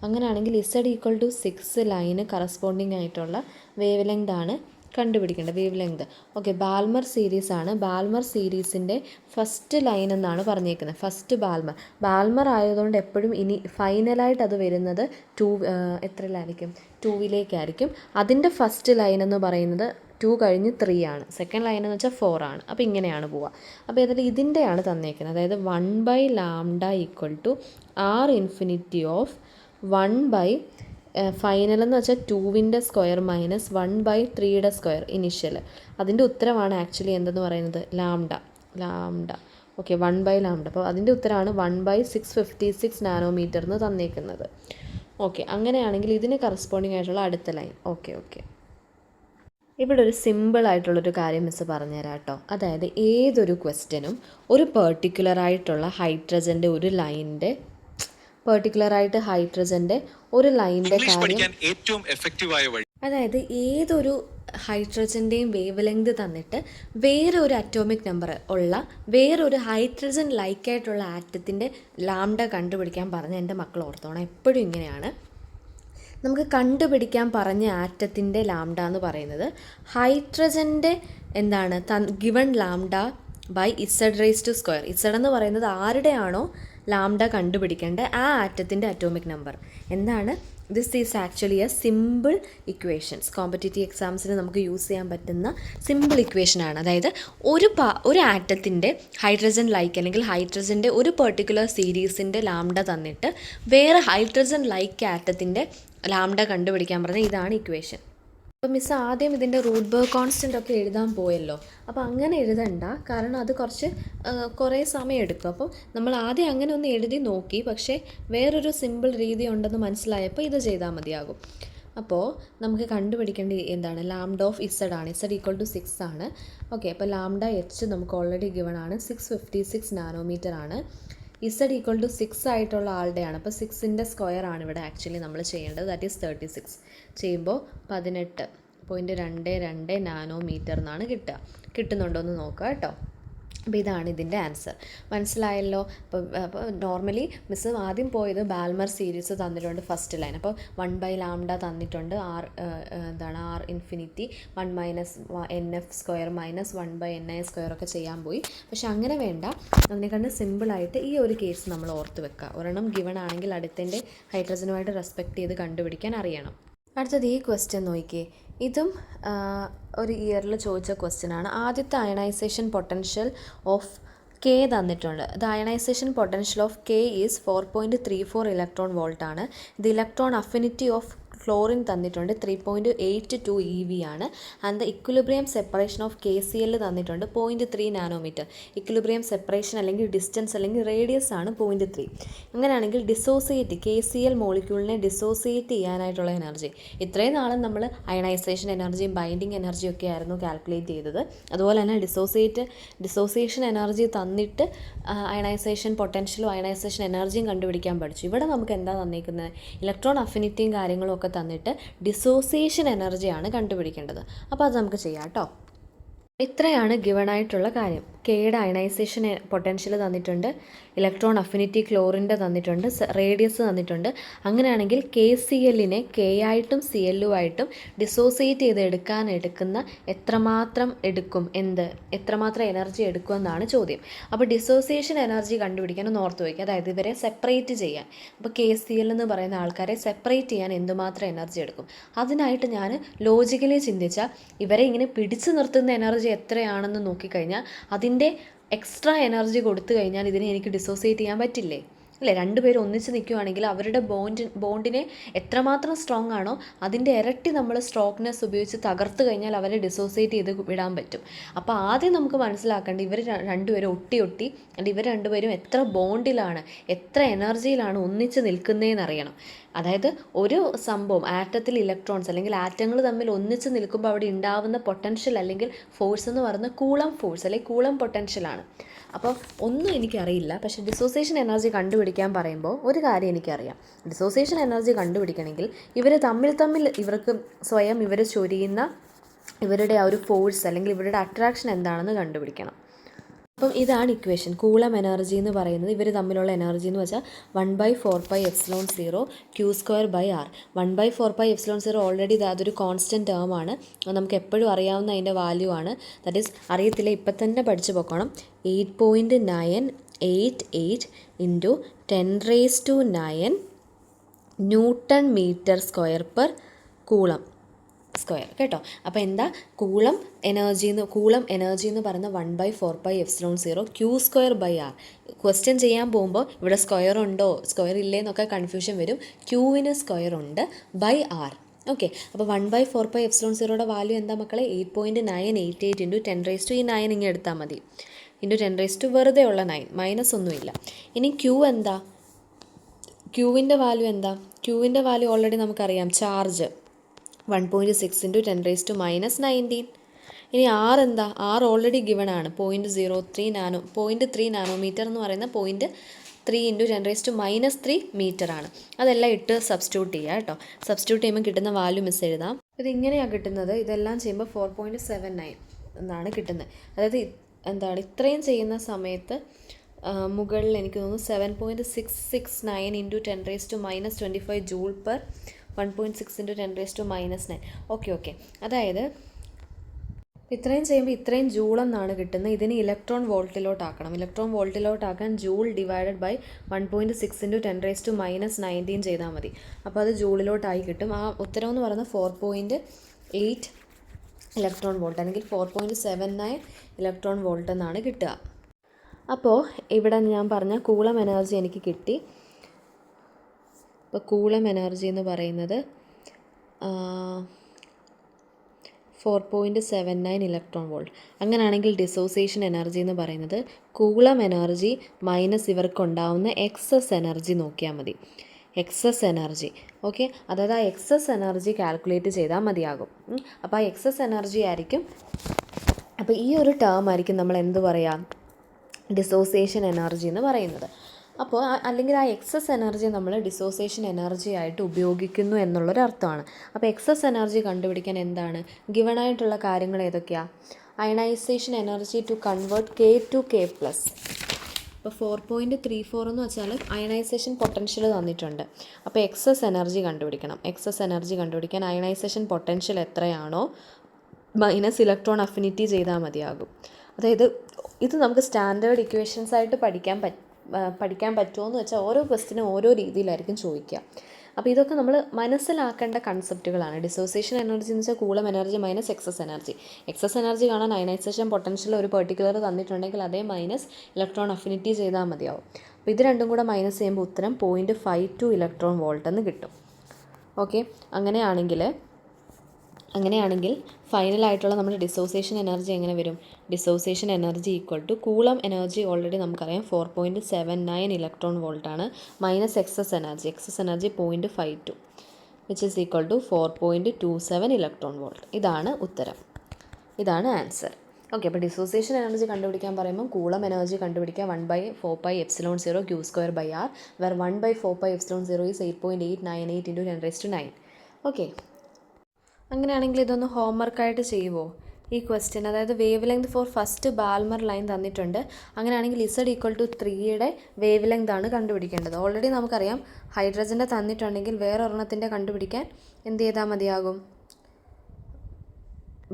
അങ്ങനെയാണെങ്കിൽ ഇസഡ് ഈക്വൽ ടു 6 ലൈന് കറസ്പോണ്ടിങ് ആയിട്ടുള്ള വേവ് ലെങ്ത് ആണ് കണ്ടുപിടിക്കേണ്ടത്. Wavelength okay Balmer series ആണ്. ബാൽമർ സീരീസിൻ്റെ ഫസ്റ്റ് ലൈൻ എന്നാണ് പറഞ്ഞേക്കുന്നത്. ഫസ്റ്റ് ബാൽമർ ആയതുകൊണ്ട് എപ്പോഴും ഇനി ഫൈനലായിട്ട് അത് വരുന്നത് എത്രയിലായിരിക്കും? 2 അതിൻ്റെ ഫസ്റ്റ് ലൈൻ എന്ന് പറയുന്നത് 2 കഴിഞ്ഞ് 3 ആണ്. സെക്കൻഡ് ലൈൻ എന്ന് വെച്ചാൽ 4 ആണ്. അപ്പോൾ ഇങ്ങനെയാണ് പോവുക. അപ്പോൾ ഏതായാലും ഇതിൻ്റെയാണ് തന്നേക്കുന്നത്. അതായത് 1/λ equal to R infinity of 1 final എന്ന് വെച്ചാൽ 2ൻ്റെ സ്ക്വയർ മൈനസ് 1/3യുടെ സ്ക്വയർ ഇനിഷ്യൽ. അതിൻ്റെ ഉത്തരമാണ് ആക്ച്വലി എന്തെന്ന് പറയുന്നത് ലാംഡ. ഓക്കെ 1/λ. അപ്പോൾ അതിൻ്റെ ഉത്തരമാണ് 1/656 നാനോമീറ്റർ എന്ന് തന്നേക്കുന്നത്. ഓക്കെ, അങ്ങനെയാണെങ്കിൽ ഇതിന് കറസ്പോണ്ടിങ് ആയിട്ടുള്ള അടുത്ത ലൈൻ. ഓക്കെ ഇവിടെ ഒരു സിമ്പിളായിട്ടുള്ളൊരു കാര്യം മിസ്സ് പറഞ്ഞുതരാം കേട്ടോ. അതായത് ഏതൊരു ക്വസ്റ്റ്യനും ഒരു പെർട്ടിക്കുലറായിട്ടുള്ള ഹൈഡ്രജൻ്റെ ഒരു ലൈനിൻ്റെ കാര്യം, ഏറ്റവും എഫക്റ്റീവായ വഴി, അതായത് ഏതൊരു ഹൈഡ്രജൻ്റെയും വേവ് ലെങ്ത് തന്നിട്ട് വേറൊരു അറ്റോമിക് നമ്പർ ഉള്ള വേറൊരു ഹൈഡ്രജൻ ലൈക്കായിട്ടുള്ള ആറ്റത്തിൻ്റെ ലാംഡ കണ്ടുപിടിക്കാൻ പറഞ്ഞ എൻ്റെ മക്കൾ ഓർത്തോണം. എപ്പോഴും ഇങ്ങനെയാണ്. നമുക്ക് കണ്ടുപിടിക്കാൻ പറഞ്ഞ ആറ്റത്തിൻ്റെ ലാംഡ എന്ന് പറയുന്നത് ഹൈഡ്രജൻ്റെ എന്താണ് given lambda by Z raise to square. Z എന്ന് പറയുന്നത് ആരുടെയാണോ ലാംഡ കണ്ടുപിടിക്കേണ്ട ആ ആറ്റത്തിൻ്റെ അറ്റോമിക് നമ്പർ. എന്താണ് this is actually a simple equations. Competitive എക്സാംസിന് നമുക്ക് യൂസ് ചെയ്യാൻ പറ്റുന്ന സിമ്പിൾ ഇക്വേഷനാണ്. അതായത് ഒരു ആറ്റത്തിൻ്റെ ഹൈഡ്രജൻ ലൈക്ക് അല്ലെങ്കിൽ ഹൈഡ്രജൻ്റെ ഒരു പെർട്ടിക്കുലർ സീരീസിൻ്റെ ലാംഡ തന്നിട്ട് വേറെ ഹൈഡ്രജൻ ലൈക്ക് ആറ്റത്തിൻ്റെ ലാംഡ കണ്ടുപിടിക്കാൻ പറഞ്ഞാൽ ഇതാണ് ഇക്വേഷൻ. അപ്പോൾ മിസ് ആദ്യം ഇതിൻ്റെ റൂട്ട് ബർഗ് കോൺസ്റ്റൻ്റ് ഒക്കെ എഴുതാൻ പോയല്ലോ. അപ്പോൾ അങ്ങനെ എഴുതണ്ട, കാരണം അത് കുറേ സമയം എടുക്കും. അപ്പോൾ നമ്മൾ ആദ്യം അങ്ങനെ ഒന്ന് എഴുതി നോക്കി, പക്ഷേ വേറൊരു സിമ്പിൾ രീതി ഉണ്ടെന്ന് മനസ്സിലായപ്പോൾ ഇത് ചെയ്താൽ മതിയാകും. അപ്പോൾ നമുക്ക് കണ്ടുപിടിക്കേണ്ട എന്താണ് ലാംഡ ഓഫ് ഇസഡ് ആണ്. ഇസഡ് ഈക്വൽ ടു 6 ആണ്. ഓക്കെ, അപ്പോൾ ലാംഡ എച്ച് നമുക്ക് ഓൾറെഡി ഗിവൺ ആണ് 656 നാനോമീറ്റർ ആണ്. ഇസഡ് ഈക്വൽ ടു 6 ആയിട്ടുള്ള ആളുടെയാണ്. അപ്പോൾ 6ൻ്റെ സ്ക്വയർ ആണ് ഇവിടെ ആക്ച്വലി നമ്മൾ ചെയ്യേണ്ടത്. That is 36. ചെയ്യുമ്പോൾ 18.22 നാനോമീറ്റർ എന്നാണ് കിട്ടുന്നുണ്ടോ എന്ന് നോക്കുക കേട്ടോ. അപ്പോൾ ഇതാണ് ഇതിൻ്റെ ആൻസർ. മനസ്സിലായല്ലോ. അപ്പോൾ നോർമലി മിസ് ആദ്യം പോയത് ബാൽമർ സീരീസ് തന്നിട്ടുണ്ട് ഫസ്റ്റ് ലൈൻ. അപ്പോൾ 1/λ തന്നിട്ടുണ്ട്. R infinity 1 - NF square minus 1/NI square ഒക്കെ ചെയ്യാൻ പോയി. പക്ഷെ അങ്ങനെ വേണ്ട, അതിനെക്കണ്ട് സിമ്പിളായിട്ട് ഈ ഒരു കേസ് നമ്മൾ ഓർത്ത് വെക്കുക. ഒരെണ്ണം ഗിവൺ ആണെങ്കിൽ അടുത്തതിൻ്റെ ഹൈഡ്രജനുമായിട്ട് റെസ്പെക്റ്റ് ചെയ്ത് കണ്ടുപിടിക്കാൻ അറിയണം. അടുത്തത് ഈ ക്വസ്റ്റ്യൻ നോക്കിക്കേ. ഇതും ഒരു ഇയറിൽ ചോദിച്ച ക്വസ്റ്റ്യനാണ്. ആദ്യത്തെ അയണൈസേഷൻ പൊട്ടൻഷ്യൽ ഓഫ് കെ തന്നിട്ടുണ്ട്. The ionization potential of K is 4.34 electron volt ആണ്. The electron affinity of chlorine തന്നിട്ടുണ്ട് 3.82 EV ആണ്. And the equilibrium separation of KCl തന്നിട്ടുണ്ട് 0.3 നാനോമീറ്റർ. ഇക്വിലിബ്രിയം സെപ്പറേഷൻ അല്ലെങ്കിൽ ഡിസ്റ്റൻസ് അല്ലെങ്കിൽ റേഡിയസ് ആണ് 0.3. അങ്ങനെയാണെങ്കിൽ KCl മോളിക്യൂളിനെ ഡിസോസിയേറ്റ് ചെയ്യാനായിട്ടുള്ള എനർജി, ഇത്രയും നാളും നമ്മൾ അയണൈസേഷൻ എനർജിയും ബൈൻഡിങ് എനർജിയും ഒക്കെ ആയിരുന്നു കാൽക്കുലേറ്റ് ചെയ്തത്. അതുപോലെ തന്നെ ഡിസോസിയേഷൻ എനർജി തന്നിട്ട് അയണൈസേഷൻ പൊട്ടൻഷ്യലും അയണൈസേഷൻ എനർജിയും കണ്ടുപിടിക്കാൻ പഠിച്ചു. ഇവിടെ നമുക്ക് എന്താ തന്നിരിക്കുന്നത്? ഇലക്ട്രോൺ അഫിനിറ്റിയും കാര്യങ്ങളും ഒക്കെ തന്നിട്ട് ഡിസോസിയേഷൻ എനർജിയാണ് കണ്ടുപിടിക്കേണ്ടത്. അപ്പോൾ അത് നമുക്ക് ചെയ്യാം കേട്ടോ. ഇത്രയാണ് ഗിവൺ ആയിട്ടുള്ള കാര്യം. കെയുടെ അയണൈസേഷൻ പൊട്ടൻഷ്യൽ തന്നിട്ടുണ്ട്, ഇലക്ട്രോൺ അഫിനിറ്റി ക്ലോറിൻ്റെ തന്നിട്ടുണ്ട്, റേഡിയസ് തന്നിട്ടുണ്ട്. അങ്ങനെയാണെങ്കിൽ KClനെ K ആയിട്ടും Cl ആയിട്ടും ഡിസോസിയേറ്റ് ചെയ്ത് എടുക്കുന്ന എത്രമാത്രം എനർജി എടുക്കുമെന്നാണ് ചോദ്യം. അപ്പോൾ ഡിസോസിയേഷൻ എനർജി കണ്ടുപിടിക്കാൻ ഒന്ന് ഓർത്ത് വയ്ക്കുക. അതായത് ഇവരെ സെപ്പറേറ്റ് ചെയ്യാൻ, ഇപ്പോൾ KCl എന്ന് പറയുന്ന ആൾക്കാരെ സെപ്പറേറ്റ് ചെയ്യാൻ എന്തുമാത്രം എനർജി എടുക്കും? അതിനായിട്ട് ഞാൻ ലോജിക്കലി ചിന്തിച്ചാൽ ഇവരെ ഇങ്ങനെ പിടിച്ചു നിർത്തുന്ന എനർജി എത്രയാണെന്ന് നോക്കിക്കഴിഞ്ഞാൽ അതിൻ്റെ എക്സ്ട്രാ എനർജി കൊടുത്തു കഴിഞ്ഞാൽ ഇതിനെ എനിക്ക് ഡിസോസിയേറ്റ് ചെയ്യാൻ പറ്റില്ലേ? അല്ലേ? രണ്ടുപേരും ഒന്നിച്ച് നിൽക്കുകയാണെങ്കിൽ അവരുടെ ബോണ്ടിനെ എത്രമാത്രം സ്ട്രോങ് ആണോ അതിൻ്റെ ഇരട്ടി നമ്മൾ സ്ട്രോങ്നെസ് ഉപയോഗിച്ച് തകർത്ത് കഴിഞ്ഞാൽ അവരെ ഡിസോസിയേറ്റ് ചെയ്ത് വിടാൻ പറ്റും. അപ്പോൾ ആദ്യം നമുക്ക് മനസ്സിലാക്കേണ്ട ഇവർ രണ്ടുപേരും ഒട്ടി അല്ലെങ്കിൽ ഇവർ രണ്ടുപേരും എത്ര ബോണ്ടിലാണ്, എത്ര എനർജിയിലാണ് ഒന്നിച്ച് നിൽക്കുന്നതെന്ന് അറിയണം. അതായത് ഒരു സംഭവം ആറ്റത്തിൽ ഇലക്ട്രോൺസ് അല്ലെങ്കിൽ ആറ്റങ്ങൾ തമ്മിൽ ഒന്നിച്ച് നിൽക്കുമ്പോൾ അവിടെ ഉണ്ടാവുന്ന പൊട്ടൻഷ്യൽ അല്ലെങ്കിൽ ഫോഴ്സ് എന്ന് പറയുന്നത് കൂളം ഫോഴ്സ് അല്ലെങ്കിൽ കൂളം പൊട്ടൻഷ്യലാണ്. അപ്പോൾ ഒന്നും എനിക്കറിയില്ല, പക്ഷേ ഡിസോസിയേഷൻ എനർജി കണ്ടുപിടിക്കാൻ പറയുമ്പോൾ ഒരു കാര്യം എനിക്കറിയാം. ഡിസോസിയേഷൻ എനർജി കണ്ടുപിടിക്കണമെങ്കിൽ ഇവർ തമ്മിൽ ഇവർക്ക് സ്വയം ഇവർ ചൊരിയുന്ന ഇവരുടെ ആ ഒരു ഫോഴ്സ് അല്ലെങ്കിൽ ഇവരുടെ അട്രാക്ഷൻ എന്താണെന്ന് കണ്ടുപിടിക്കണം. അപ്പം ഇതാണ് ഇക്വേഷൻ. കൂളം എനർജി എന്ന് പറയുന്നത് ഇവർ തമ്മിലുള്ള എനർജി എന്ന് വെച്ചാൽ 1/4πε0 Q²/r. 1/4πε0 ഓൾറെഡി അതൊരു കോൺസ്റ്റൻറ്റ് ടേം ആണ്. നമുക്ക് എപ്പോഴും അറിയാവുന്ന അതിൻ്റെ വാല്യൂ ആണ്. ദാറ്റ് ഈസ് അറിയത്തില്ല, ഇപ്പം തന്നെ പഠിച്ചു പോക്കണം. 8.988 into 10⁻⁹ newton metre square per coulomb square കേട്ടോ. അപ്പോൾ എന്താ കൂളം എനർജി എന്ന് പറയുന്ന 1/4πε0 Q²/r. ക്വസ്റ്റ്യൻ ചെയ്യാൻ പോകുമ്പോൾ ഇവിടെ സ്ക്വയർ ഉണ്ടോ സ്ക്വയർ ഇല്ലേ എന്നൊക്കെ കൺഫ്യൂഷൻ വരും. ക്യൂവിന് സ്ക്വയർ ഉണ്ട് /r. ഓക്കെ, അപ്പോൾ 1/4πε0യുടെ വാല്യൂ എന്താ മക്കളെ? 8.988 ഇൻറ്റു 10⁻⁹ ഇങ്ങനെ എടുത്താൽ മതി. ഇൻറ്റു 10⁻⁴ വെറുതെ ഉള്ള 9, മൈനസ് ഒന്നുമില്ല. ഇനി ക്യൂ എന്താ? ക്യൂവിൻ്റെ വാല്യൂ എന്താ? ക്യൂവിൻ്റെ വാല്യൂ ഓൾറെഡി നമുക്കറിയാം, ചാർജ് 1.6 ഇൻറ്റു 10⁻⁻19. ഇനി ആർ എന്താ? ആർ ഓൾറെഡി ഗിവൺ ആണ്, 0.3 നാനോമീറ്റർ എന്ന് പറയുന്ന 0.3 ഇൻറ്റു 10⁻³ മീറ്റർ ആണ്. അതെല്ലാം ഇട്ട് സബ്സ്റ്റിറ്റ്യൂട്ട് ചെയ്യുക കേട്ടോ. സബ്സ്റ്റിറ്റ്യൂട്ട് ചെയ്യുമ്പോൾ കിട്ടുന്ന വാല്യൂ മിസ് എഴുതാം. ഇതിങ്ങനെയാണ് കിട്ടുന്നത്. ഇതെല്ലാം ചെയ്യുമ്പോൾ 4.79 എന്നാണ് കിട്ടുന്നത്. അതായത് എന്താണ് ഇത്രയും ചെയ്യുന്ന സമയത്ത് മുകളിൽ എനിക്ക് തോന്നുന്നു 7.669 into 10⁻⁻25 joule per 1.6 into 10⁻⁻9. Okay. അതായത് ഇത്രയും ചെയ്യുമ്പോൾ ഇത്രയും ജൂൾ എന്നാണ് കിട്ടുന്നത്. ഇതിന് ഇലക്ട്രോൺ വോൾട്ടിലോട്ടാക്കണം. ഇലക്ട്രോൺ വോൾട്ടിലോട്ടാക്കാൻ ജൂൾ ഡിവൈഡഡ് ബൈ 1.6 ഇൻറ്റു 10⁻⁻19 ചെയ്താൽ മതി. അപ്പോൾ അത് ജൂളിലോട്ടായി കിട്ടും. ആ ഉത്തരം എന്ന് പറയുന്നത് 4.8 ഇലക്ട്രോൺ വോൾട്ട് അല്ലെങ്കിൽ 4.79 ഇലക്ട്രോൺ വോൾട്ട് എന്നാണ് കിട്ടുക. അപ്പോൾ ഇവിടെ ഞാൻ പറഞ്ഞ കൂളം എനർജി എനിക്ക് കിട്ടി. ഇപ്പോൾ കൂളം എനർജി എന്ന് പറയുന്നത് 4.79 ഇലക്ട്രോൺ വോൾട്ട്. അങ്ങനെയാണെങ്കിൽ ഡിസോസിയേഷൻ എനർജി എന്ന് പറയുന്നത് കൂളം എനർജി മൈനസ് ഇവർക്കുണ്ടാവുന്ന എക്സസ് എനർജി നോക്കിയാൽ മതി. എക്സസ് എനർജി, ഓക്കെ, അതായത് ആ എക്സസ് എനർജി കാൽക്കുലേറ്റ് ചെയ്താൽ മതിയാകും. അപ്പോൾ ആ എക്സസ് എനർജി ആയിരിക്കും, അപ്പോൾ ഈ ഒരു ടേം ആയിരിക്കും നമ്മൾ എന്ത് പറയുക, ഡിസോസിയേഷൻ എനർജി എന്ന് പറയുന്നത്. അപ്പോൾ അല്ലെങ്കിൽ ആ എക്സസ് എനർജി നമ്മൾ ഡിസോസിയേഷൻ എനർജി ആയിട്ട് ഉപയോഗിക്കുന്നു എന്നുള്ളൊരർത്ഥമാണ്. അപ്പോൾ എക്സസ് എനർജി കണ്ടുപിടിക്കാൻ എന്താണ് ഗിവൺ ആയിട്ടുള്ള കാര്യങ്ങൾ ഏതൊക്കെയാണ്? Ionisation energy to convert K to K+. അപ്പോൾ 4.34 എന്ന് വെച്ചാൽ അയണൈസേഷൻ പൊട്ടൻഷ്യൽ തന്നിട്ടുണ്ട്. അപ്പോൾ എക്സസ് എനർജി കണ്ടുപിടിക്കണം. എക്സസ് എനർജി കണ്ടുപിടിക്കാൻ അയണൈസേഷൻ പൊട്ടൻഷ്യൽ എത്രയാണോ മൈനസ് ഇലക്ട്രോൺ അഫിനിറ്റി ചെയ്താൽ മതിയാകും. അതായത് ഇത് നമുക്ക് സ്റ്റാൻഡേർഡ് ഇക്വേഷൻസ് ആയിട്ട് പഠിക്കാൻ പറ്റുമോ എന്ന് വെച്ചാൽ ഓരോ ക്വസ്റ്റിനും ഓരോ രീതിയിലായിരിക്കും ചോദിക്കുക. അപ്പോൾ ഇതൊക്കെ നമ്മൾ മനസ്സിലാക്കേണ്ട കൺസെപ്റ്റുകളാണ്. ഡിസോസിയേഷൻ എനർജി എന്ന് വെച്ചാൽ coulomb energy minus excess energy. Excess energy കാണാൻ അയണൈസേഷൻ പൊട്ടൻഷ്യൽ ഒരു പെർട്ടിക്കുലർ തന്നിട്ടുണ്ടെങ്കിൽ അതേ മൈനസ് ഇലക്ട്രോൺ അഫിനിറ്റി ചെയ്താൽ മതിയാവും. അപ്പോൾ ഇത് രണ്ടും കൂടെ മൈനസ് ചെയ്യുമ്പോൾ ഉത്തരം 0.52 ഇലക്ട്രോൺ വോൾട്ട് എന്ന് കിട്ടും. ഓക്കെ, അങ്ങനെയാണെങ്കിൽ ഫൈനലായിട്ടുള്ള നമ്മുടെ ഡിസോസിയേഷൻ എനർജി എങ്ങനെ വരും? Dissociation energy equal to Coulomb energy already നമുക്കറിയാം 4.79 ഇലക്ട്രോൺ വോൾട്ടാണ് minus excess energy 0.52 which is equal to 4.27 electron volt. ഇതാണ് ഉത്തരം, ഇതാണ് ആൻസർ. ഓക്കെ, അപ്പോൾ ഡിസോസിയേഷൻ എനർജി കണ്ടുപിടിക്കാൻ പറയുമ്പോൾ കൂളം എനർജി കണ്ടുപിടിക്കുക 1/4πε0 Q²/r, where 1/4πε0 is 8.898 into 10⁻⁹. Okay, അങ്ങനെയാണെങ്കിൽ ഇതൊന്ന് ഹോംവർക്കായിട്ട് ചെയ്യുമോ ഈ ക്വസ്റ്റ്യൻ? അതായത് wave length for first Balmer line തന്നിട്ടുണ്ട്. അങ്ങനെയാണെങ്കിൽ Z=3യുടെ വേവ് ലെങ്ത് ആണ് കണ്ടുപിടിക്കേണ്ടത്. ഓൾറെഡി നമുക്കറിയാം ഹൈഡ്രജൻ്റെ തന്നിട്ടുണ്ടെങ്കിൽ വേറെ ഒരെണ്ണത്തിൻ്റെ കണ്ടുപിടിക്കാൻ എന്ത് ചെയ്താൽ മതിയാകും?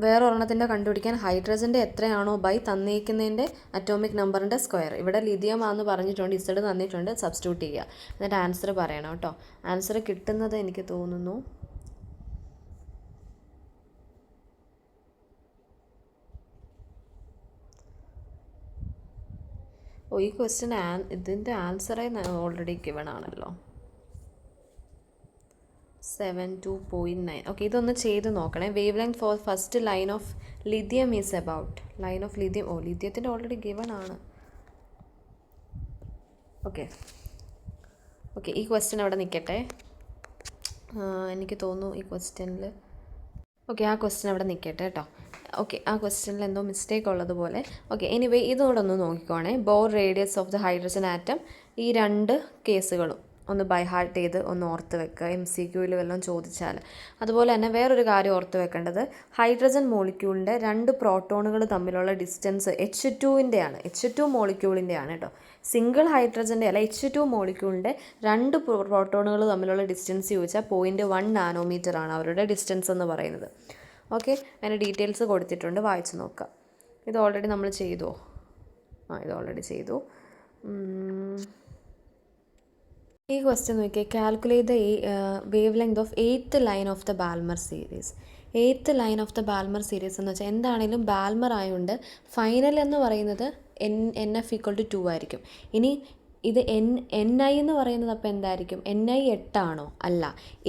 വേറെ ഒരെണ്ണത്തിൻ്റെ കണ്ടുപിടിക്കാൻ ഹൈഡ്രജൻ്റെ എത്രയാണോ ബൈ തന്നിരിക്കുന്നതിൻ്റെ അറ്റോമിക് നമ്പറിൻ്റെ സ്ക്വയർ. ഇവിടെ ലിഥിയം ആണെന്ന് പറഞ്ഞിട്ടുണ്ട്, Z തന്നിട്ടുണ്ട്, സബ്സ്റ്റിറ്റ്യൂട്ട് ചെയ്യുക. എന്നിട്ട് ആൻസർ പറയണം കേട്ടോ. ആൻസർ കിട്ടുന്നത് എനിക്ക് തോന്നുന്നു ഈ ക്വസ്റ്റ്യൻ ഇതിൻ്റെ ആൻസറേ ഓൾറെഡി ഗിവൺ ആണല്ലോ. 72.9. ഓക്കെ, ഇതൊന്ന് ചെയ്ത് നോക്കണേ. Wave length for first line of lithium is about line of lithium. ലിഥിയത്തിൻ്റെ ഓൾറെഡി ഗിവൺ ആണ്. ഓക്കെ, ഈ ക്വസ്റ്റ്യൻ അവിടെ നിൽക്കട്ടെ. എനിക്ക് തോന്നുന്നു ഈ ക്വസ്റ്റ്യനിൽ ഓക്കെ ആ ക്വസ്റ്റ്യൻ അവിടെ നിൽക്കട്ടെ കേട്ടോ. ഓക്കെ ആ ക്വസ്റ്റ്യനിൽ എന്തോ മിസ്റ്റേക്ക് ഉള്ളതുപോലെ. ഓക്കെ എനിവേ ഇതോടെ ഒന്ന് നോക്കിക്കോണേ. Bohr radius of the hydrogen atom, ഈ രണ്ട് കേസുകളും ഒന്ന് ബൈ ഹാർട്ട് ചെയ്ത് ഒന്ന് ഓർത്ത് വെക്കുക, MCQയിൽ വല്ലതും ചോദിച്ചാൽ. അതുപോലെ തന്നെ വേറൊരു കാര്യം ഓർത്ത് വെക്കേണ്ടത്, ഹൈഡ്രജൻ മോളിക്യൂളിൻ്റെ രണ്ട് പ്രോട്ടോണുകൾ തമ്മിലുള്ള ഡിസ്റ്റൻസ് H2-ൻ്റെയാണ്, H2 മോളിക്യൂളിൻ്റെയാണ് കേട്ടോ. സിംഗിൾ ഹൈഡ്രജൻ്റെ അല്ല, H2 മോളിക്യൂളിൻ്റെ രണ്ട് പ്രോട്ടോണുകൾ തമ്മിലുള്ള ഡിസ്റ്റൻസ് ചോദിച്ചാൽ 0.1 നാനോമീറ്റർ ആണ് അവരുടെ ഡിസ്റ്റൻസ് എന്ന് പറയുന്നത്. ഓക്കെ, അതിൻ്റെ ഡീറ്റെയിൽസ് കൊടുത്തിട്ടുണ്ട്, വായിച്ച് നോക്കുക. ഇത് ഓൾറെഡി നമ്മൾ ചെയ്തോ? ഇത് ഓൾറെഡി ചെയ്തു. ഈ ക്വസ്റ്റ്യൻ നോക്കിയാൽ calculate the wave length of 8th line of the Balmer series. 8th line of the Balmer series എന്ന് വെച്ചാൽ എന്താണെങ്കിലും ബാൽമർ ആയതുകൊണ്ട് ഫൈനൽ എന്ന് പറയുന്നത് NF=2 ആയിരിക്കും. ഇനി ഇത് NI എന്ന് പറയുന്നത് അപ്പോൾ എന്തായിരിക്കും? NI 8 ആണോ? അല്ല,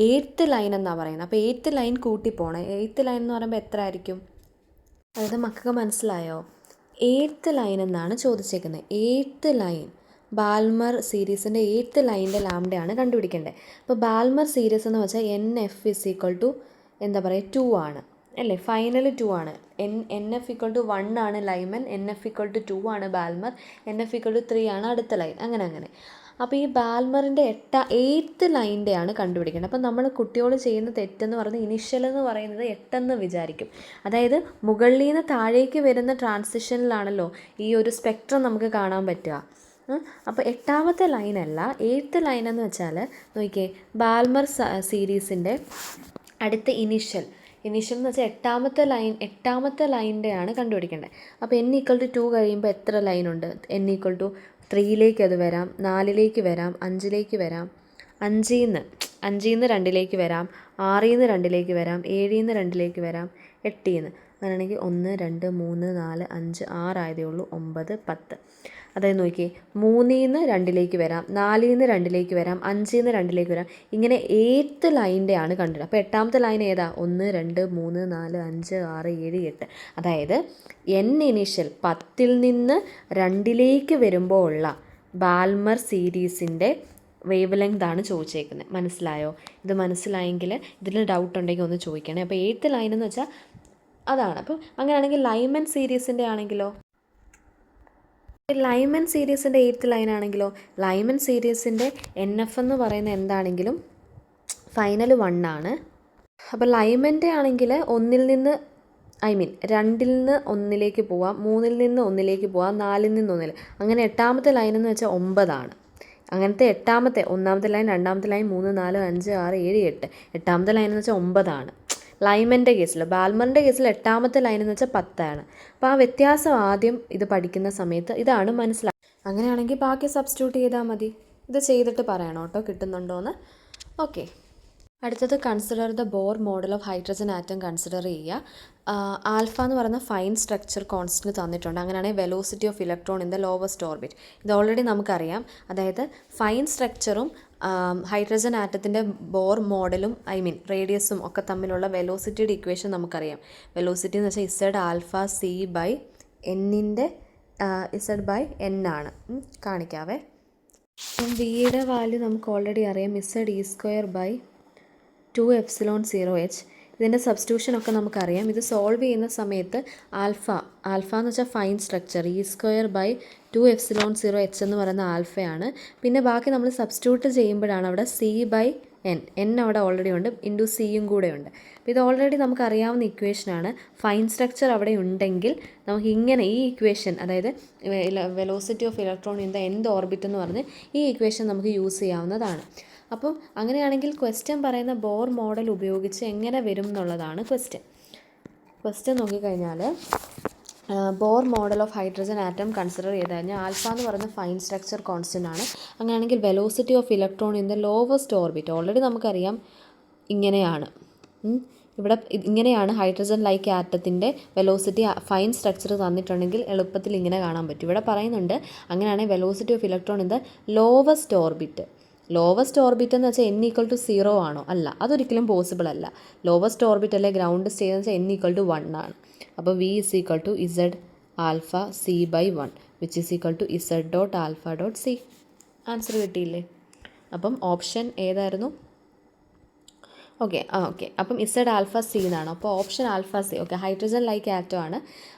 8th ലൈൻ എന്നാണ് പറയുന്നത്. അപ്പോൾ 8th ലൈൻ കൂട്ടിപ്പോണേ. 8th ലൈൻ എന്ന് പറയുമ്പോൾ എത്ര ആയിരിക്കും? അതായത് മക്കൾക്ക് മനസ്സിലായോ? 8th ലൈൻ എന്നാണ് ചോദിച്ചേക്കുന്നത്. 8th ലൈൻ ബാൽമർ സീരീസിൻ്റെ 8th ലൈനിൻ്റെ ലാംഡയാണ് കണ്ടുപിടിക്കേണ്ടത്. അപ്പോൾ ബാൽമർ സീരീസ് എന്ന് വെച്ചാൽ NF എന്താ പറയുക 2 ആണ് അല്ലേ? ഫൈനൽ 2 ആണ്. NF=1 ആണ് ലൈമൻ, NF=2 ആണ് ബാൽമർ, NF=3 ആണ് അടുത്ത ലൈൻ, അങ്ങനെ. അപ്പോൾ ഈ ബാൽമറിൻ്റെ 8th ലൈനിൻ്റെയാണ് കണ്ടുപിടിക്കേണ്ടത്. അപ്പോൾ നമ്മൾ കുട്ടിയോട് ചെയ്യുന്ന തെറ്റെന്ന് പറയുന്നത് ഇനിഷ്യൽ എന്ന് പറയുന്നത് 8 എന്ന് വിചാരിക്കും. അതായത് മുകളിൽ നിന്ന് താഴേക്ക് വരുന്ന ട്രാൻസിഷനിലാണല്ലോ ഈ ഒരു സ്പെക്ട്രം നമുക്ക് കാണാൻ പറ്റുക. അപ്പോൾ 8ാമത്തെ ലൈനല്ല, 8th ലൈൻ എന്ന് വെച്ചാൽ നോക്കിയേ, ബാൽമർ സീരീസിൻ്റെ അടുത്ത ഇനിഷ്യൽ എന്ന് വെച്ചാൽ 8ാമത്തെ ലൈനിൻ്റെയാണ് കണ്ടുപിടിക്കേണ്ടത്. അപ്പോൾ N=2 കഴിയുമ്പോൾ എത്ര ലൈനുണ്ട്? N=3 അത് വരാം, 4 വരാം, 5 വരാം, 5 2 വരാം, 6 2 വരാം, 7 2 വരാം, 8 അങ്ങനെയാണെങ്കിൽ 1 2 3 4 5 6 ആയതേ ഉള്ളൂ, 9 10. അതായത് നോക്കിയേ, 3 2 വരാം, 4 2 വരാം, 5 2 വരാം, ഇങ്ങനെ 8th ലൈനിൻ്റെയാണ് കണ്ടത്. അപ്പോൾ 8ാമത്തെ ലൈൻ ഏതാ? 1 2 3 4 5 6 7 8. അതായത് N ഇനീഷ്യൽ 10ൽ നിന്ന് 2 വരുമ്പോൾ ഉള്ള ബാൽമർ സീരീസിൻ്റെ വേവ് ലെങ്ത് ആണ് ചോദിച്ചേക്കുന്നത്. മനസ്സിലായോ? ഇത് മനസ്സിലായെങ്കിൽ ഇതിൽ ഡൗട്ട് ഉണ്ടെങ്കിൽ ഒന്ന് ചോദിക്കണേ. അപ്പോൾ 8th ലൈൻ എന്ന് വെച്ചാൽ അതാണ്. അപ്പോൾ അങ്ങനെയാണെങ്കിൽ ലൈമൻ സീരീസിൻ്റെ ആണെങ്കിലോ, ലൈമൻ സീരീസിൻ്റെ 8th ലൈൻ ആണെങ്കിലോ, ലൈമൻ സീരീസിൻ്റെ NF എന്ന് പറയുന്നത് എന്താണെങ്കിലും ഫൈനൽ 1 ആണ്. അപ്പോൾ ലൈമൻ്റെ ആണെങ്കിൽ 2ൽ നിന്ന് 1 പോവാം, 3ൽ നിന്ന് 1 പോവാം, 4ൽ നിന്ന് 1, അങ്ങനെ 8ാമത്തെ ലൈൻ എന്ന് വെച്ചാൽ 9 ആണ്. അങ്ങനത്തെ 1ാമത്തെ ലൈൻ, 2ാമത്തെ ലൈൻ, 3 4 5 6 7 8, 8ാമത്തെ ലൈൻ എന്ന് വെച്ചാൽ 9 ആണ് ലൈമൻ്റെ കേസിൽ. ബാൽമറിൻ്റെ കേസിൽ 8ാമത്തെ ലൈൻ എന്ന് വെച്ചാൽ 10 ആണ്. അപ്പോൾ ആ വ്യത്യാസം ആദ്യം ഇത് പഠിക്കുന്ന സമയത്ത് ഇതാണ് മനസ്സിലാക്കുക. അങ്ങനെയാണെങ്കിൽ ബാക്കി സബ്സ്റ്റിറ്റ്യൂട്ട് ചെയ്താൽ മതി. ഇത് ചെയ്തിട്ട് പറയണം കേട്ടോ കിട്ടുന്നുണ്ടോയെന്ന്. ഓക്കെ, അടുത്തത് consider the Bohr model of hydrogen atom consider ചെയ്യുക. ആൽഫ എന്ന് പറയുന്ന ഫൈൻ സ്ട്രക്ചർ കോൺസ്റ്റൻറ്റ് തന്നിട്ടുണ്ട്. അങ്ങനെയാണെങ്കിൽ velocity of electron in the lowest orbit, ഇത് ഓൾറെഡി നമുക്കറിയാം. അതായത് ഫൈൻ സ്ട്രക്ചറും ഹൈഡ്രജൻ ആറ്റത്തിൻ്റെ ബോർ മോഡലും റേഡിയസും ഒക്കെ തമ്മിലുള്ള വെലോസിറ്റിയുടെ ഇക്വേഷൻ നമുക്കറിയാം. വെലോസിറ്റി എന്ന് വെച്ചാൽ Z/c/n-ൻ്റെ Z/n ആണ്. കാണിക്കാവേ. വിയുടെ വാല്യൂ നമുക്ക് ഓൾറെഡി അറിയാം, Z²/2ε0h. ഇതിൻ്റെ സബ്സ്റ്റിറ്റ്യൂഷനൊക്കെ നമുക്കറിയാം. ഇത് സോൾവ് ചെയ്യുന്ന സമയത്ത് ആൽഫ എന്ന് വെച്ചാൽ ഫൈൻ സ്ട്രക്ചർ, E²/2ε0h എന്ന് പറയുന്ന ആൽഫയാണ്. പിന്നെ ബാക്കി നമ്മൾ സബ്സ്റ്റിറ്റ്യൂട്ട് ചെയ്യുമ്പോഴാണ് അവിടെ C/n അവിടെ ഓൾറെഡി ഉണ്ട്, ഇൻറ്റു സിയും കൂടെ ഉണ്ട്. അപ്പോൾ ഇത് ഓൾറെഡി നമുക്കറിയാവുന്ന ഇക്വേഷനാണ്. ഫൈൻ സ്ട്രക്ചർ അവിടെ ഉണ്ടെങ്കിൽ നമുക്ക് ഇങ്ങനെ ഈ ഇക്വേഷൻ, അതായത് velocity of electron in the nth orbit എന്ന് പറഞ്ഞ് ഈ ഇക്വേഷൻ നമുക്ക് യൂസ് ചെയ്യാവുന്നതാണ്. അപ്പം അങ്ങനെയാണെങ്കിൽ ക്വസ്റ്റ്യൻ പറയുന്ന ബോർ മോഡൽ ഉപയോഗിച്ച് എങ്ങനെ വരും എന്നുള്ളതാണ് ക്വസ്റ്റ്യൻ നോക്കിക്കഴിഞ്ഞാൽ, Bohr model of hydrogen atom consider ചെയ്ത് കഴിഞ്ഞാൽ ആൽഫ എന്ന് പറയുന്ന ഫൈൻ സ്ട്രക്ചർ കോൺസ്റ്റൻ്റ് ആണ്. അങ്ങനെയാണെങ്കിൽ velocity of electron in the lowest orbit already നമുക്കറിയാം ഇങ്ങനെയാണ്. ഇവിടെ ഇങ്ങനെയാണ് ഹൈഡ്രജൻ ലൈക്ക് ആറ്റത്തിൻ്റെ വെലോസിറ്റി ഫൈൻ സ്ട്രക്ചർ തന്നിട്ടുണ്ടെങ്കിൽ എളുപ്പത്തിൽ ഇങ്ങനെ കാണാൻ പറ്റും. ഇവിടെ പറയുന്നുണ്ട് അങ്ങനെയാണെങ്കിൽ velocity of electron in the lowest orbit എന്ന് വെച്ചാൽ n=0 ആണോ? അല്ല, അതൊരിക്കലും പോസിബിൾ അല്ല. ലോവസ്റ്റ് ഓർബിറ്റ് അല്ലെ ഗ്രൗണ്ട് സ്റ്റേറ്റ് എന്ന് വെച്ചാൽ n=1 ആണ്. അപ്പോൾ V=Z∝c/1 which is equal to Z.α.c. Answer കിട്ടിയില്ലേ? അപ്പം ഓപ്ഷൻ ഏതായിരുന്നു? Okay okay. അപ്പം ഇസഡ് ആൽഫ സി എന്നാണ്. അപ്പോൾ option alpha C. Okay, hydrogen like atom ആണ്.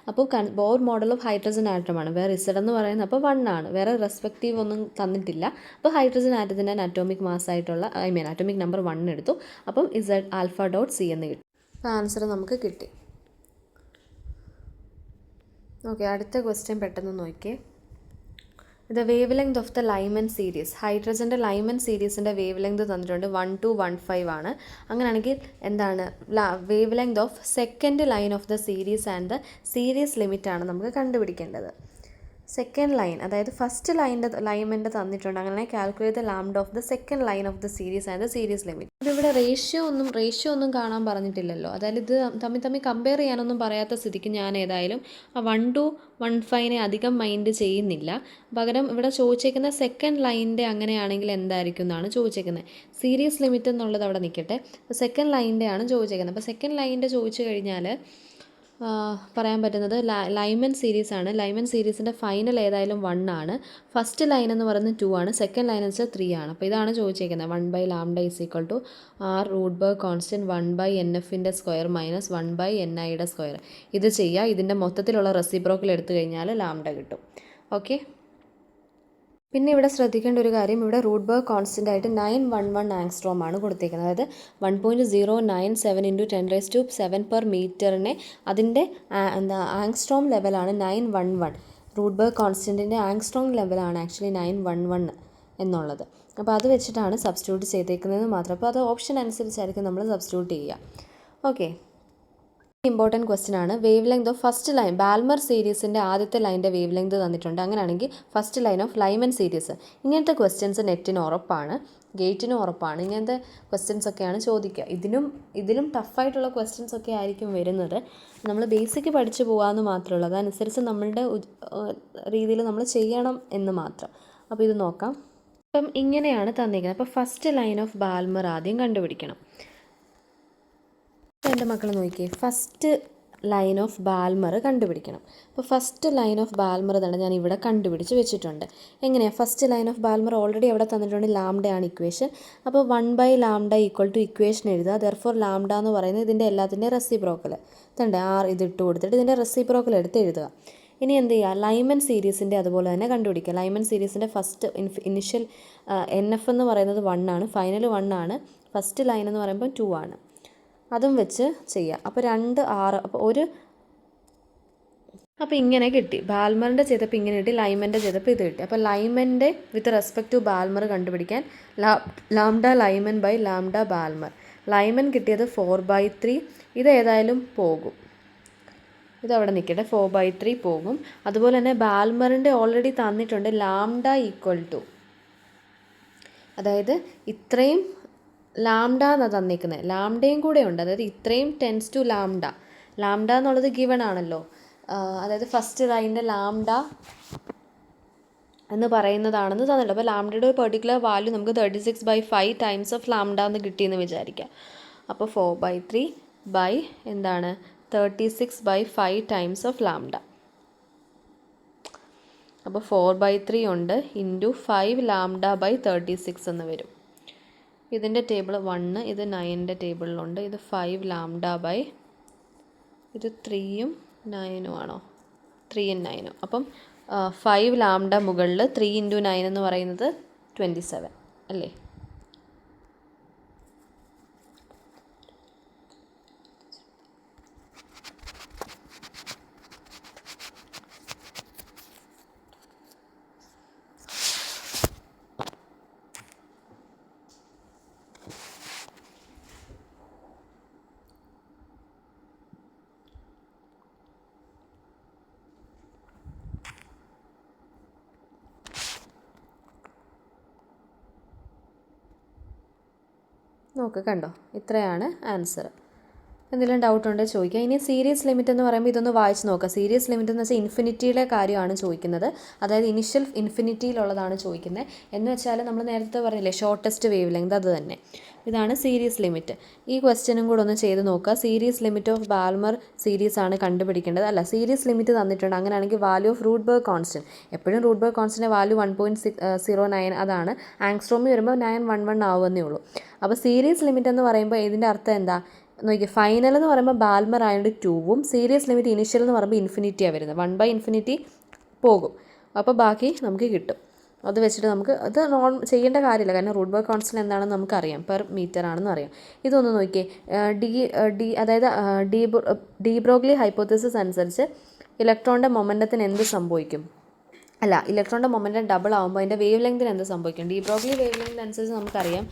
അപ്പോൾ Bohr model of hydrogen atom ആണ്. വേറെ ഇസഡ് എന്ന് പറയുന്നത് അപ്പോൾ 1 ആണ്. വേറെ റെസ്പെക്റ്റീവ് ഒന്നും തന്നിട്ടില്ല. അപ്പോൾ ഹൈഡ്രജൻ ആറ്റത്തിൻ്റെ അറ്റോമിക് മാസ് ആയിട്ടുള്ള അറ്റോമിക് നമ്പർ 1 എടുത്തു. അപ്പം ഇസഡ് ആൽഫ ഡോട്ട് സി എന്ന് കിട്ടി. അപ്പോൾ ആൻസർ നമുക്ക് കിട്ടി. ഓക്കെ, അടുത്ത ക്വസ്റ്റ്യൻ പെട്ടെന്ന് നോക്കിയേ. The wave length of the Lyman series. ഹൈഡ്രജൻ്റെ ലൈമൻ സീരീസിൻ്റെ വേവ് ലെങ്ത് തന്നിട്ടുണ്ട് 1215 ആണ്. അങ്ങനെയാണെങ്കിൽ എന്താണ് wave length of second line of the series and the series limit ആണ് നമുക്ക് കണ്ടുപിടിക്കേണ്ടത്. സെക്കൻഡ് ലൈൻ, അതായത് ഫസ്റ്റ് ലൈനിൻ്റെ തന്നിട്ടുണ്ട്. അങ്ങനെ calculate the lambda of the second line of the series and the series limit. ഇതിവിടെ റേഷ്യോ ഒന്നും കാണാൻ പറഞ്ഞിട്ടില്ലല്ലോ. അതായത് ഇത് തമ്മിൽ കമ്പയർ ചെയ്യാനൊന്നും പറയാത്ത സ്ഥിതിക്ക് ഞാൻ ഏതായാലും 1215 അധികം മൈൻഡ് ചെയ്യുന്നില്ല. പകരം ഇവിടെ ചോദിച്ചേക്കുന്ന സെക്കൻഡ് ലൈനിൻ്റെ അങ്ങനെയാണെങ്കിൽ എന്തായിരിക്കും എന്നാണ് ചോദിച്ചേക്കുന്നത്. സീരീസ് ലിമിറ്റ് എന്നുള്ളത് അവിടെ നിൽക്കട്ടെ. അപ്പോൾ സെക്കൻഡ് ലൈനിൻ്റെ ആണ് ചോദിച്ചേക്കുന്നത്. അപ്പോൾ സെക്കൻഡ് ലൈനിൻ്റെ ചോദിച്ചു കഴിഞ്ഞാൽ പറയാൻ പറ്റുന്നത് ലൈമൻ സീരീസ് ആണ്. ലൈമൻ സീരീസിൻ്റെ ഫൈനൽ ഏതായാലും 1 ആണ്. ഫസ്റ്റ് ലൈൻ എന്ന് പറയുന്നത് 2 ആണ്. സെക്കൻഡ് ലൈൻ എന്ന് വെച്ചാൽ 3 ആണ്. അപ്പോൾ ഇതാണ് ചോദിച്ചേക്കുന്നത്. 1/λ = r Rydberg constant 1/nf square minus 1/ni square. ഇത് ചെയ്യുക. ഇതിൻ്റെ മൊത്തത്തിലുള്ള റെസിപ്രോക്കൽ എടുത്തു കഴിഞ്ഞാൽ ലാംഡ കിട്ടും. ഓക്കെ, പിന്നെ ഇവിടെ ശ്രദ്ധിക്കേണ്ട ഒരു കാര്യം, ഇവിടെ റൂട്ട്ബർഗ് കോൺസ്റ്റൻ്റ് ആയിട്ട് 911 ആങ്സ്ട്രോം ആണ് കൊടുത്തേക്കുന്നത്. അതായത് 1.097 × 10⁷ per-meter അതിൻ്റെ ആങ്സ്ട്രോം ലെവലാണ് 911. റൂട്ട്ബർഗ് കോൺസ്റ്റൻറ്റിൻ്റെ ആങ്സ്ട്രോം ലെവലാണ് ആക്ച്വലി 911 എന്നുള്ളത്. അപ്പോൾ അത് വെച്ചിട്ടാണ് സബ്സ്റ്റിറ്റ്യൂട്ട് ചെയ്തേക്കുന്നത് മാത്രം. അപ്പോൾ അത് ഓപ്ഷൻ അനുസരിച്ചായിരിക്കും നമ്മൾ സബ്സ്റ്റിറ്റ്യൂട്ട് ചെയ്യുക. ഓക്കെ, ഇമ്പോർട്ടൻറ്റ് ക്വസ്റ്റ്യൻ ആണ്. Wave length of first line. Balmer സീരീസിൻ്റെ ആദ്യത്തെ ലൈൻ്റെ വേവ് ലെങ്ത് തന്നിട്ടുണ്ട്. അങ്ങനെയാണെങ്കിൽ first line of Lyman series. ഇങ്ങനത്തെ ക്വസ്റ്റ്യൻസ് നെറ്റിന് ഉറപ്പാണ്, ഗേറ്റിനും ഉറപ്പാണ്. ഇങ്ങനത്തെ ക്വസ്റ്റ്യൻസ് ഒക്കെയാണ് ചോദിക്കുക. ഇതിലും ടഫായിട്ടുള്ള ക്വസ്റ്റ്യൻസ് ഒക്കെ ആയിരിക്കും വരുന്നത്. നമ്മൾ ബേസിക് പഠിച്ചു പോകാമെന്ന് മാത്രമേ ഉള്ളൂ. അതനുസരിച്ച് നമ്മളുടെ രീതിയിൽ നമ്മൾ ചെയ്യണം എന്ന് മാത്രം. അപ്പോൾ ഇത് നോക്കാം. അപ്പം ഇങ്ങനെയാണ് തന്നിരിക്കുന്നത്. അപ്പോൾ ഫസ്റ്റ് ലൈൻ ഓഫ് ബാൽമർ ആദ്യം കണ്ടുപിടിക്കണം. എൻ്റെ മക്കൾ നോക്കിയേ, ഫസ്റ്റ് ലൈൻ ഓഫ് ബാൽമർ കണ്ടുപിടിക്കണം. അപ്പോൾ ഫസ്റ്റ് ലൈൻ ഓഫ് ബാൽമർ തന്നെ ഞാൻ ഇവിടെ കണ്ടുപിടിച്ച് വെച്ചിട്ടുണ്ട്. എങ്ങനെയാണ് first line of Ballmer already അവിടെ തന്നിട്ടുണ്ട്. ലാംഡയാണ് ഇക്വേഷൻ. അപ്പോൾ 1/λ = ഇക്വേഷൻ എഴുതുക. ദെർഫോർ ലാംഡ എന്ന് പറയുന്നത് ഇതിൻ്റെ എല്ലാത്തിൻ്റെ റെസിപ്രോക്കൽ ഇതുണ്ട്. ഇത് ഇട്ട് കൊടുത്തിട്ട് ഇതിൻ്റെ റെസിപ്രോക്കൽ എടുത്ത് എഴുതുക. ഇനി എന്ത് ചെയ്യുക, ലൈമൻ സീരീസിൻ്റെ അതുപോലെ തന്നെ കണ്ടുപിടിക്കുക. ലൈമൻ സീരീസിൻ്റെ ഫസ്റ്റ് ഇനിഷ്യൽ NF എന്ന് പറയുന്നത് 1 ആണ്. ഫൈനൽ 1 ആണ്. ഫസ്റ്റ് ലൈൻ എന്ന് പറയുമ്പോൾ 2 ആണ്. അതും വെച്ച് ചെയ്യുക. അപ്പോൾ 2 6. അപ്പോൾ ഇങ്ങനെ കിട്ടി. ബാൽമറിൻ്റെ ചെയ്തപ്പോൾ ഇങ്ങനെ കിട്ടി. ലൈമൻ്റെ ചെയ്തപ്പോൾ ഇത് കിട്ടി. അപ്പോൾ ലൈമൻ്റെ വിത്ത് റെസ്പെക്ട് ടു ബാൽമർ കണ്ടുപിടിക്കാൻ lambda Lyman by lambda Balmer. Lyman കിട്ടിയത് 4/3. ഇത് ഏതായാലും പോകും. ഇതവിടെ നിൽക്കട്ടെ. 4/3 പോകും. അതുപോലെ തന്നെ ബാൽമറിൻ്റെ ഓൾറെഡി തന്നിട്ടുണ്ട് ലാംഡ = അതായത് ഇത്രയും ലാംഡ എന്നാണ് തന്നിരിക്കുന്നത്. ലാംഡയും കൂടെ ഉണ്ട്. അതായത് ഇത്രയും ടെൻസ് ടു ലാംഡ. ലാംഡ എന്നുള്ളത് ഗിവൺ ആണല്ലോ. അതായത് ഫസ്റ്റ് ലൈനിൻ്റെ ലാംഡ എന്ന് പറയുന്നതാണെന്ന് തന്നിട്ടുണ്ട്. അപ്പോൾ ലാംഡയുടെ ഒരു പെർട്ടിക്കുലർ വാല്യൂ നമുക്ക് 36/5 ടൈംസ് ഓഫ് ലാംഡ എന്ന് കിട്ടിയെന്ന് വിചാരിക്കുക. അപ്പോൾ 4/3 ബൈ എന്താണ് 36/5 ടൈംസ് ഓഫ് ലാംഡ. അപ്പോൾ 4/3 ഉണ്ട് ഇൻറ്റു 5 λ/36 എന്ന് വരും. ഇതിൻ്റെ ടേബിൾ 1, ഇത് 9ൻ്റെ ടേബിളിലുണ്ട്. ഇത് 5 λ/ ഇത് 3ഉം 9ഉം ആണോ? 3ഉം 9ഉം. അപ്പം 5 λ മുകളിൽ 3 × 9 എന്ന് പറയുന്നത് 27 അല്ലേ? നോക്ക്, കണ്ടോ? ഇത്രയാണ് ആൻസർ. എന്തെങ്കിലും ഡൗട്ട് ഉണ്ടെങ്കിൽ ചോദിക്കുക. ഇനി സീരീസ് ലിമിറ്റ് എന്ന് പറയുമ്പോൾ ഇതൊന്ന് വായിച്ച് നോക്കുക. സീരീസ് ലിമിറ്റ് എന്ന് വെച്ചാൽ ഇൻഫിനിറ്റിയിലെ കാര്യമാണ് ചോദിക്കുന്നത്. അതായത് ഇനിഷ്യൽ ഇൻഫിനിറ്റിയിലുള്ളതാണ് ചോദിക്കുന്നത്. എന്ന് വെച്ചാൽ നമ്മൾ നേരത്തെ പറഞ്ഞില്ലേ ഷോർട്ടസ്റ്റ് വേവ് ലെങ്ത്, അത് തന്നെ. ഇതാണ് സീരീസ് ലിമിറ്റ്. ഈ ക്വസ്റ്റ്യനും കൂടെ ഒന്ന് ചെയ്ത് നോക്കുക. Series limit of Ballmer series ആണ് കണ്ടുപിടിക്കേണ്ടത്. അല്ല, സീരീസ് ലിമിറ്റ് തന്നിട്ടുണ്ട്. അങ്ങനെയാണെങ്കിൽ വാല്യൂ ഓഫ് റൂട്ട്ബർഗ് കോൺസ്റ്റൻറ്റ്, എപ്പോഴും റൂട്ട്ബർഗ് കോൺസ്റ്റൻറ്റ് വാല്യൂ 1.09 അതാണ്. ആങ്സ്ട്രോമിൽ വരുമ്പോൾ 911 ആവുന്നേ ഉള്ളൂ. അപ്പോൾ സീരീസ് ലിമിറ്റ് എന്ന് പറയുമ്പോൾ ഇതിൻ്റെ അർത്ഥം എന്താ നോക്കിയാൽ, ഫൈനൽ എന്ന് പറയുമ്പോൾ ബാൽമർ ആയതുകൊണ്ട് 2ഉം സീരീസ് ലിമിറ്റ് ഇനിഷ്യൽ എന്ന് പറയുമ്പോൾ ഇൻഫിനിറ്റിയാണ് വരുന്നത്. 1/∞ പോകും. അപ്പോൾ ബാക്കി നമുക്ക് കിട്ടും. അത് വെച്ചിട്ട് നമുക്ക് അത് ചെയ്യേണ്ട കാര്യമില്ല, കാരണം റൂട്ട്ബർഗ് കോൺസ്റ്റൻറ്റ് എന്താണെന്ന് നമുക്കറിയാം, പെർ മീറ്റർ ആണെന്ന് അറിയാം. ഇതൊന്ന് നോക്കിയേ, അതായത് ഡി ബ്രോഗ്ലി ഹൈപ്പോത്തസിസ് അനുസരിച്ച് ഇലക്ട്രോണിൻ്റെ മൊമെൻറ്റത്തിന് എന്ത് സംഭവിക്കും? ഇലക്ട്രോണിൻ്റെ മൊമെൻറ്റം ഡബിൾ ആകുമ്പോൾ അതിൻ്റെ വേവ് ലെങ്തിന് എന്ത് സംഭവിക്കും? ഡി ബ്രോഗ്ലി വേവ് ലെങ്ത് അനുസരിച്ച് നമുക്കറിയാം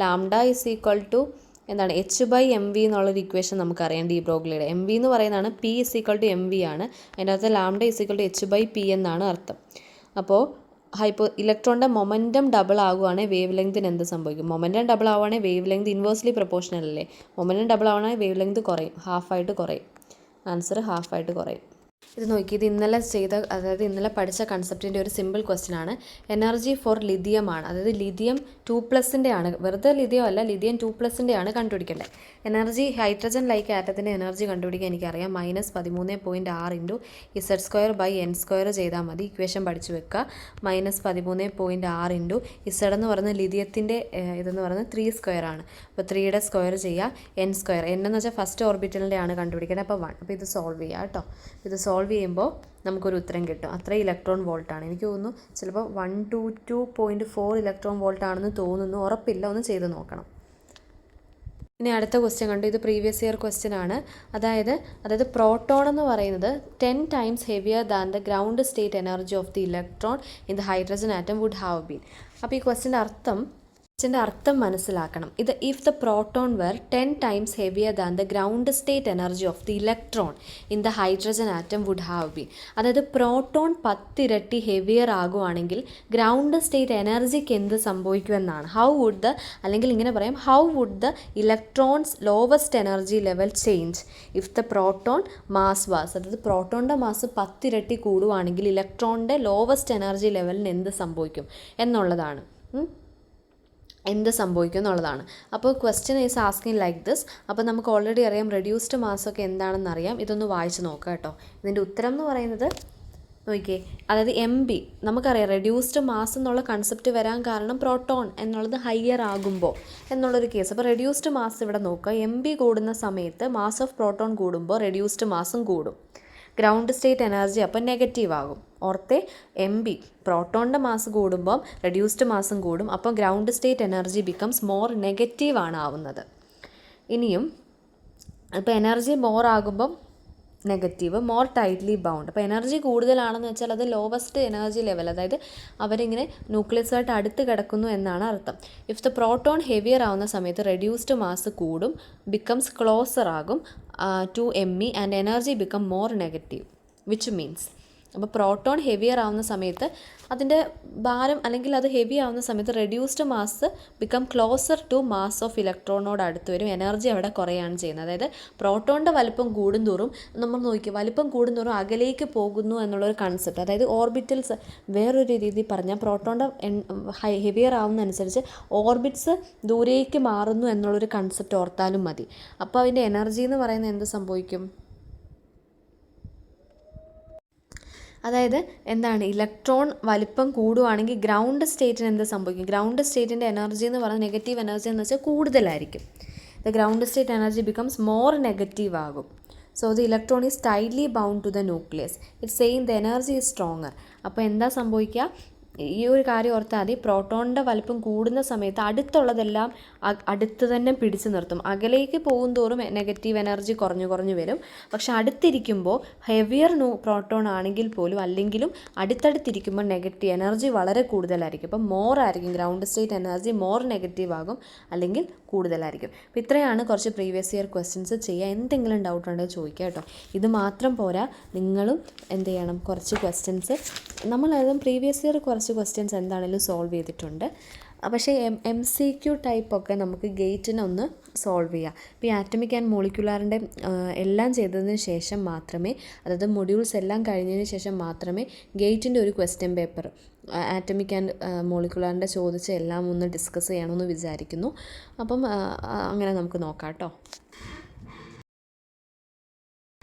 ലാംഡ ഈസ് ഈക്വൽ ടു എന്താണ് h/mv എന്നുള്ളൊരു ഇക്വേഷൻ നമുക്കറിയാം. ഡി ബ്രോഗ്ലിയുടെ mv എന്ന് പറയുന്നതാണ് p = mv ആണ്. അതിൻ്റെ അകത്ത് ലാംഡ = h/p എന്നാണ് അർത്ഥം. അപ്പോൾ ഇലക്ട്രോണിൻ്റെ മൊമെൻറ്റം ഡബിൾ ആകുവാണെങ്കിൽ വേവ് ലെങ്തിന് എന്ത് സംഭവിക്കും? മൊമെൻറ്റം ഡബിൾ ആവുകയാണെങ്കിൽ വേവ് ലെങ്ത് ഇൻവേഴ്സ്ലി പ്രൊപ്പോർഷണൽ അല്ലേ. മൊമെൻറ്റം ഡബിൾ ആവുകയാണെങ്കിൽ വേവ് ലെങ്ത് കുറയും, ഹാഫായിട്ട് കുറയും. ആൻസർ ഹാഫായിട്ട് കുറയും. ഇത് നോക്കി, ഇത് അതായത് ഇന്നലെ പഠിച്ച കൺസെപ്റ്റിൻ്റെ ഒരു സിമ്പിൾ ക്വസ്റ്റ്യൻ ആണ്. എനർജി ഫോർ ലിഥിയം ആണ്, അതായത് ലിഥിയം 2+ ആണ്, വെറുതെ ലിഥിയം അല്ല, ലിഥിയം 2+ ആണ് കണ്ടുപിടിക്കേണ്ടത്. എനർജി ഹൈഡ്രജൻ ലൈക്ക് ആറ്റത്തിൻ്റെ എനർജി കണ്ടുപിടിക്കാൻ എനിക്കറിയാം. -13.6 × Z² ചെയ്താൽ മതി. ഇക്വേഷൻ പഠിച്ചു വെക്കുക. -13.6 × Z എന്ന് പറയുന്നത് ലിഥിയത്തിൻ്റെ ഇതെന്ന് പറയുന്നത് 3² ആണ്. അപ്പോൾ 3യുടെ സ്ക്വയർ ചെയ്യുക, n². n എന്ന് വെച്ചാൽ ഫസ്റ്റ് ഓർബിറ്റലിൻ്റെ ആണ് കണ്ടുപിടിക്കേണ്ടത്. അപ്പോൾ 1. അപ്പോൾ ഇത് സോൾവ് ചെയ്യുക കേട്ടോ. ഇത് സോൾവ് ചെയ്യുമ്പോൾ നമുക്കൊരു ഉത്തരം കിട്ടും. അത്ര ഇലക്ട്രോൺ വോൾട്ടാണ്. എനിക്ക് തോന്നുന്നു ചിലപ്പോൾ 122.4 ഇലക്ട്രോൺ വോൾട്ട് ആണെന്ന് തോന്നുന്നു, ഉറപ്പില്ല, ഒന്ന് ചെയ്ത് നോക്കണം. ഇനി അടുത്ത ക്വസ്റ്റ്യൻ കണ്ടു. ഇത് പ്രീവിയസ് ഇയർ ക്വസ്റ്റ്യൻ ആണ്. അതായത് പ്രോട്ടോൺ എന്ന് പറയുന്നത് 10 times heavier than the ground state energy of the electron in the hydrogen atom would have been. അപ്പോൾ ഈ ക്വസ്റ്റ്യൻ്റെ അർത്ഥം മനസ്സിലാക്കണം. ഇത് if the proton were 10 times heavier than the ground state energy of the electron in the hydrogen atom would have been. അതായത് proton 10 ഇരട്ടി heavier ആകുവാണെങ്കിൽ ground state എനർജിക്ക് എന്ത് സംഭവിക്കുമെന്നാണ്. അല്ലെങ്കിൽ ഇങ്ങനെ പറയാം, how would the electron's lowest energy level change if the proton mass was. അതായത് പ്രോട്ടോണിൻ്റെ മാസ് 10 ഇരട്ടി കൂടുവാണെങ്കിൽ ഇലക്ട്രോണിൻ്റെ ലോവസ്റ്റ് എനർജി ലെവലിന് എന്ത് സംഭവിക്കും എന്നുള്ളതാണ്. അപ്പോൾ question is asking like this. അപ്പോൾ നമുക്ക് ഓൾറെഡി അറിയാം റെഡ്യൂസ്ഡ് മാസൊക്കെ എന്താണെന്ന് അറിയാം. ഇതൊന്ന് വായിച്ച് നോക്കാം കേട്ടോ. ഇതിൻ്റെ ഉത്തരം എന്ന് പറയുന്നത് നോക്കിയേ, അതായത് MB നമുക്കറിയാം. റെഡ്യൂസ്ഡ് മാസ് എന്നുള്ള കൺസെപ്റ്റ് വരാൻ കാരണം പ്രോട്ടോൺ എന്നുള്ളത് ഹയർ ആകുമ്പോൾ എന്നുള്ളൊരു കേസ്. അപ്പോൾ റെഡ്യൂസ്ഡ് മാസ് ഇവിടെ നോക്കുക. MB കൂടുന്ന സമയത്ത് മാസ് ഓഫ് പ്രോട്ടോൺ കൂടുമ്പോൾ റെഡ്യൂസ്ഡ് മാസും കൂടും. ഗ്രൗണ്ട് സ്റ്റേറ്റ് എനർജി അപ്പോൾ നെഗറ്റീവ് ആകും. ഓർത്തെ, MB പ്രോട്ടോണിൻ്റെ മാസ് കൂടുമ്പം റെഡ്യൂസ്ഡ് മാസും കൂടും. അപ്പോൾ ground state energy becomes more negative ആണ് ആവുന്നത്. ഇനിയും ഇപ്പോൾ എനർജി മോർ ആകുമ്പം നെഗറ്റീവ്, മോർ ടൈറ്റ്ലി ബൗണ്ട്. അപ്പോൾ എനർജി കൂടുതലാണെന്ന് വെച്ചാൽ അത് ലോവസ്റ്റ് എനർജി ലെവൽ, അതായത് അവരിങ്ങനെ ന്യൂക്ലിയസായിട്ട് അടുത്ത് കിടക്കുന്നു എന്നാണ് അർത്ഥം. ഇഫ് ദ പ്രോട്ടോൺ ഹെവിയർ ആവുന്ന സമയത്ത് റെഡ്യൂസ്ഡ് മാസ് കൂടും, ബിക്കംസ് ക്ലോസർ ആകും to ME and energy become more negative, which means അപ്പോൾ പ്രോട്ടോൺ ഹെവിയർ ആവുന്ന സമയത്ത് അതിൻ്റെ ഭാരം അല്ലെങ്കിൽ അത് ഹെവി ആവുന്ന സമയത്ത് reduced mass become closer to mass of ഇലക്ട്രോണിനോട് അടുത്ത് വരും. എനർജി അവിടെ കുറയാണ് ചെയ്യുന്നത്. അതായത് പ്രോട്ടോണിൻ്റെ വലിപ്പം കൂടുന്തോറും നമ്മൾ നോക്കി, വലിപ്പം കൂടുന്തോറും അകലേക്ക് പോകുന്നു എന്നുള്ളൊരു കൺസെപ്റ്റ്. അതായത് ഓർബിറ്റൽസ് വേറൊരു രീതി പറഞ്ഞാൽ പ്രോട്ടോണിൻ്റെ ഹെവിയർ ആവുന്നതനുസരിച്ച് ഓർബിറ്റ്സ് ദൂരേക്ക് മാറുന്നു എന്നുള്ളൊരു കൺസെപ്റ്റ് ഓർത്താലും മതി. അപ്പോൾ അതിൻ്റെ എനർജി എന്ന് പറയുന്നത് എന്ത് സംഭവിക്കും? അതായത് എന്താണ്, ഇലക്ട്രോൺ വലിപ്പം കൂടുവാണെങ്കിൽ ഗ്രൗണ്ട് സ്റ്റേറ്റിന് എന്ത് സംഭവിക്കും? ഗ്രൗണ്ട് സ്റ്റേറ്റിൻ്റെ എനർജി എന്ന് പറയുന്നത് നെഗറ്റീവ് എനർജി എന്ന് വെച്ചാൽ കൂടുതലായിരിക്കും. The ground state energy becomes more negative ആകും. So the electron is tightly bound to the nucleus. It's same the energy is stronger. അപ്പോൾ എന്താ സംഭവിക്കുക? ഈ ഒരു കാര്യം ഓർത്താൽ മതി. പ്രോട്ടോണിൻ്റെ വലിപ്പം കൂടുന്ന സമയത്ത് അടുത്തുള്ളതെല്ലാം അടുത്ത് തന്നെ പിടിച്ചു നിർത്തും. അകലേക്ക് പോകും തോറും നെഗറ്റീവ് എനർജി കുറഞ്ഞു വരും. പക്ഷെ അടുത്തിരിക്കുമ്പോൾ ഹെവിയർ പ്രോട്ടോൺ ആണെങ്കിൽ പോലും അല്ലെങ്കിലും അടുത്തടുത്തിരിക്കുമ്പോൾ നെഗറ്റീവ് എനർജി വളരെ കൂടുതലായിരിക്കും. അപ്പം മോർ ആയിരിക്കും, ground state energy more negative ആകും അല്ലെങ്കിൽ കൂടുതലായിരിക്കും. അപ്പോൾ ഇത്രയാണ് കുറച്ച് പ്രീവിയസ് ഇയർ ക്വസ്റ്റ്യൻസ് ചെയ്യുക. എന്തെങ്കിലും ഡൗട്ട് ഉണ്ടെങ്കിൽ ചോദിക്കുക കേട്ടോ. ഇത് മാത്രം പോരാ, നിങ്ങളും എന്ത് ചെയ്യണം, കുറച്ച് ക്വസ്റ്റ്യൻസ് നമ്മളതും പ്രീവിയസ് ഇയർ കുറച്ച് ക്വസ്റ്റ്യൻസ് എന്താണെങ്കിലും സോൾവ് ചെയ്തിട്ടുണ്ട്. പക്ഷേ MCQ ടൈപ്പൊക്കെ നമുക്ക് ഗേറ്റിനൊന്ന് സോൾവ് ചെയ്യാം. ഇപ്പോൾ ഈ ആറ്റമിക് ആൻഡ് മോളിക്കുലാറിൻ്റെ എല്ലാം ചെയ്തതിന് ശേഷം മാത്രമേ, അതായത് മൊഡ്യൂൾസ് എല്ലാം കഴിഞ്ഞതിന് ശേഷം മാത്രമേ ഗേറ്റിൻ്റെ ഒരു ക്വസ്റ്റ്യൻ പേപ്പർ ആറ്റമിക് ആൻഡ് മോളിക്കുലാറിൻ്റെ ചോദിച്ച് എല്ലാം ഒന്ന് ഡിസ്കസ് ചെയ്യണമെന്ന് വിചാരിക്കുന്നു. അപ്പം അങ്ങനെ നമുക്ക് നോക്കാം കേട്ടോ.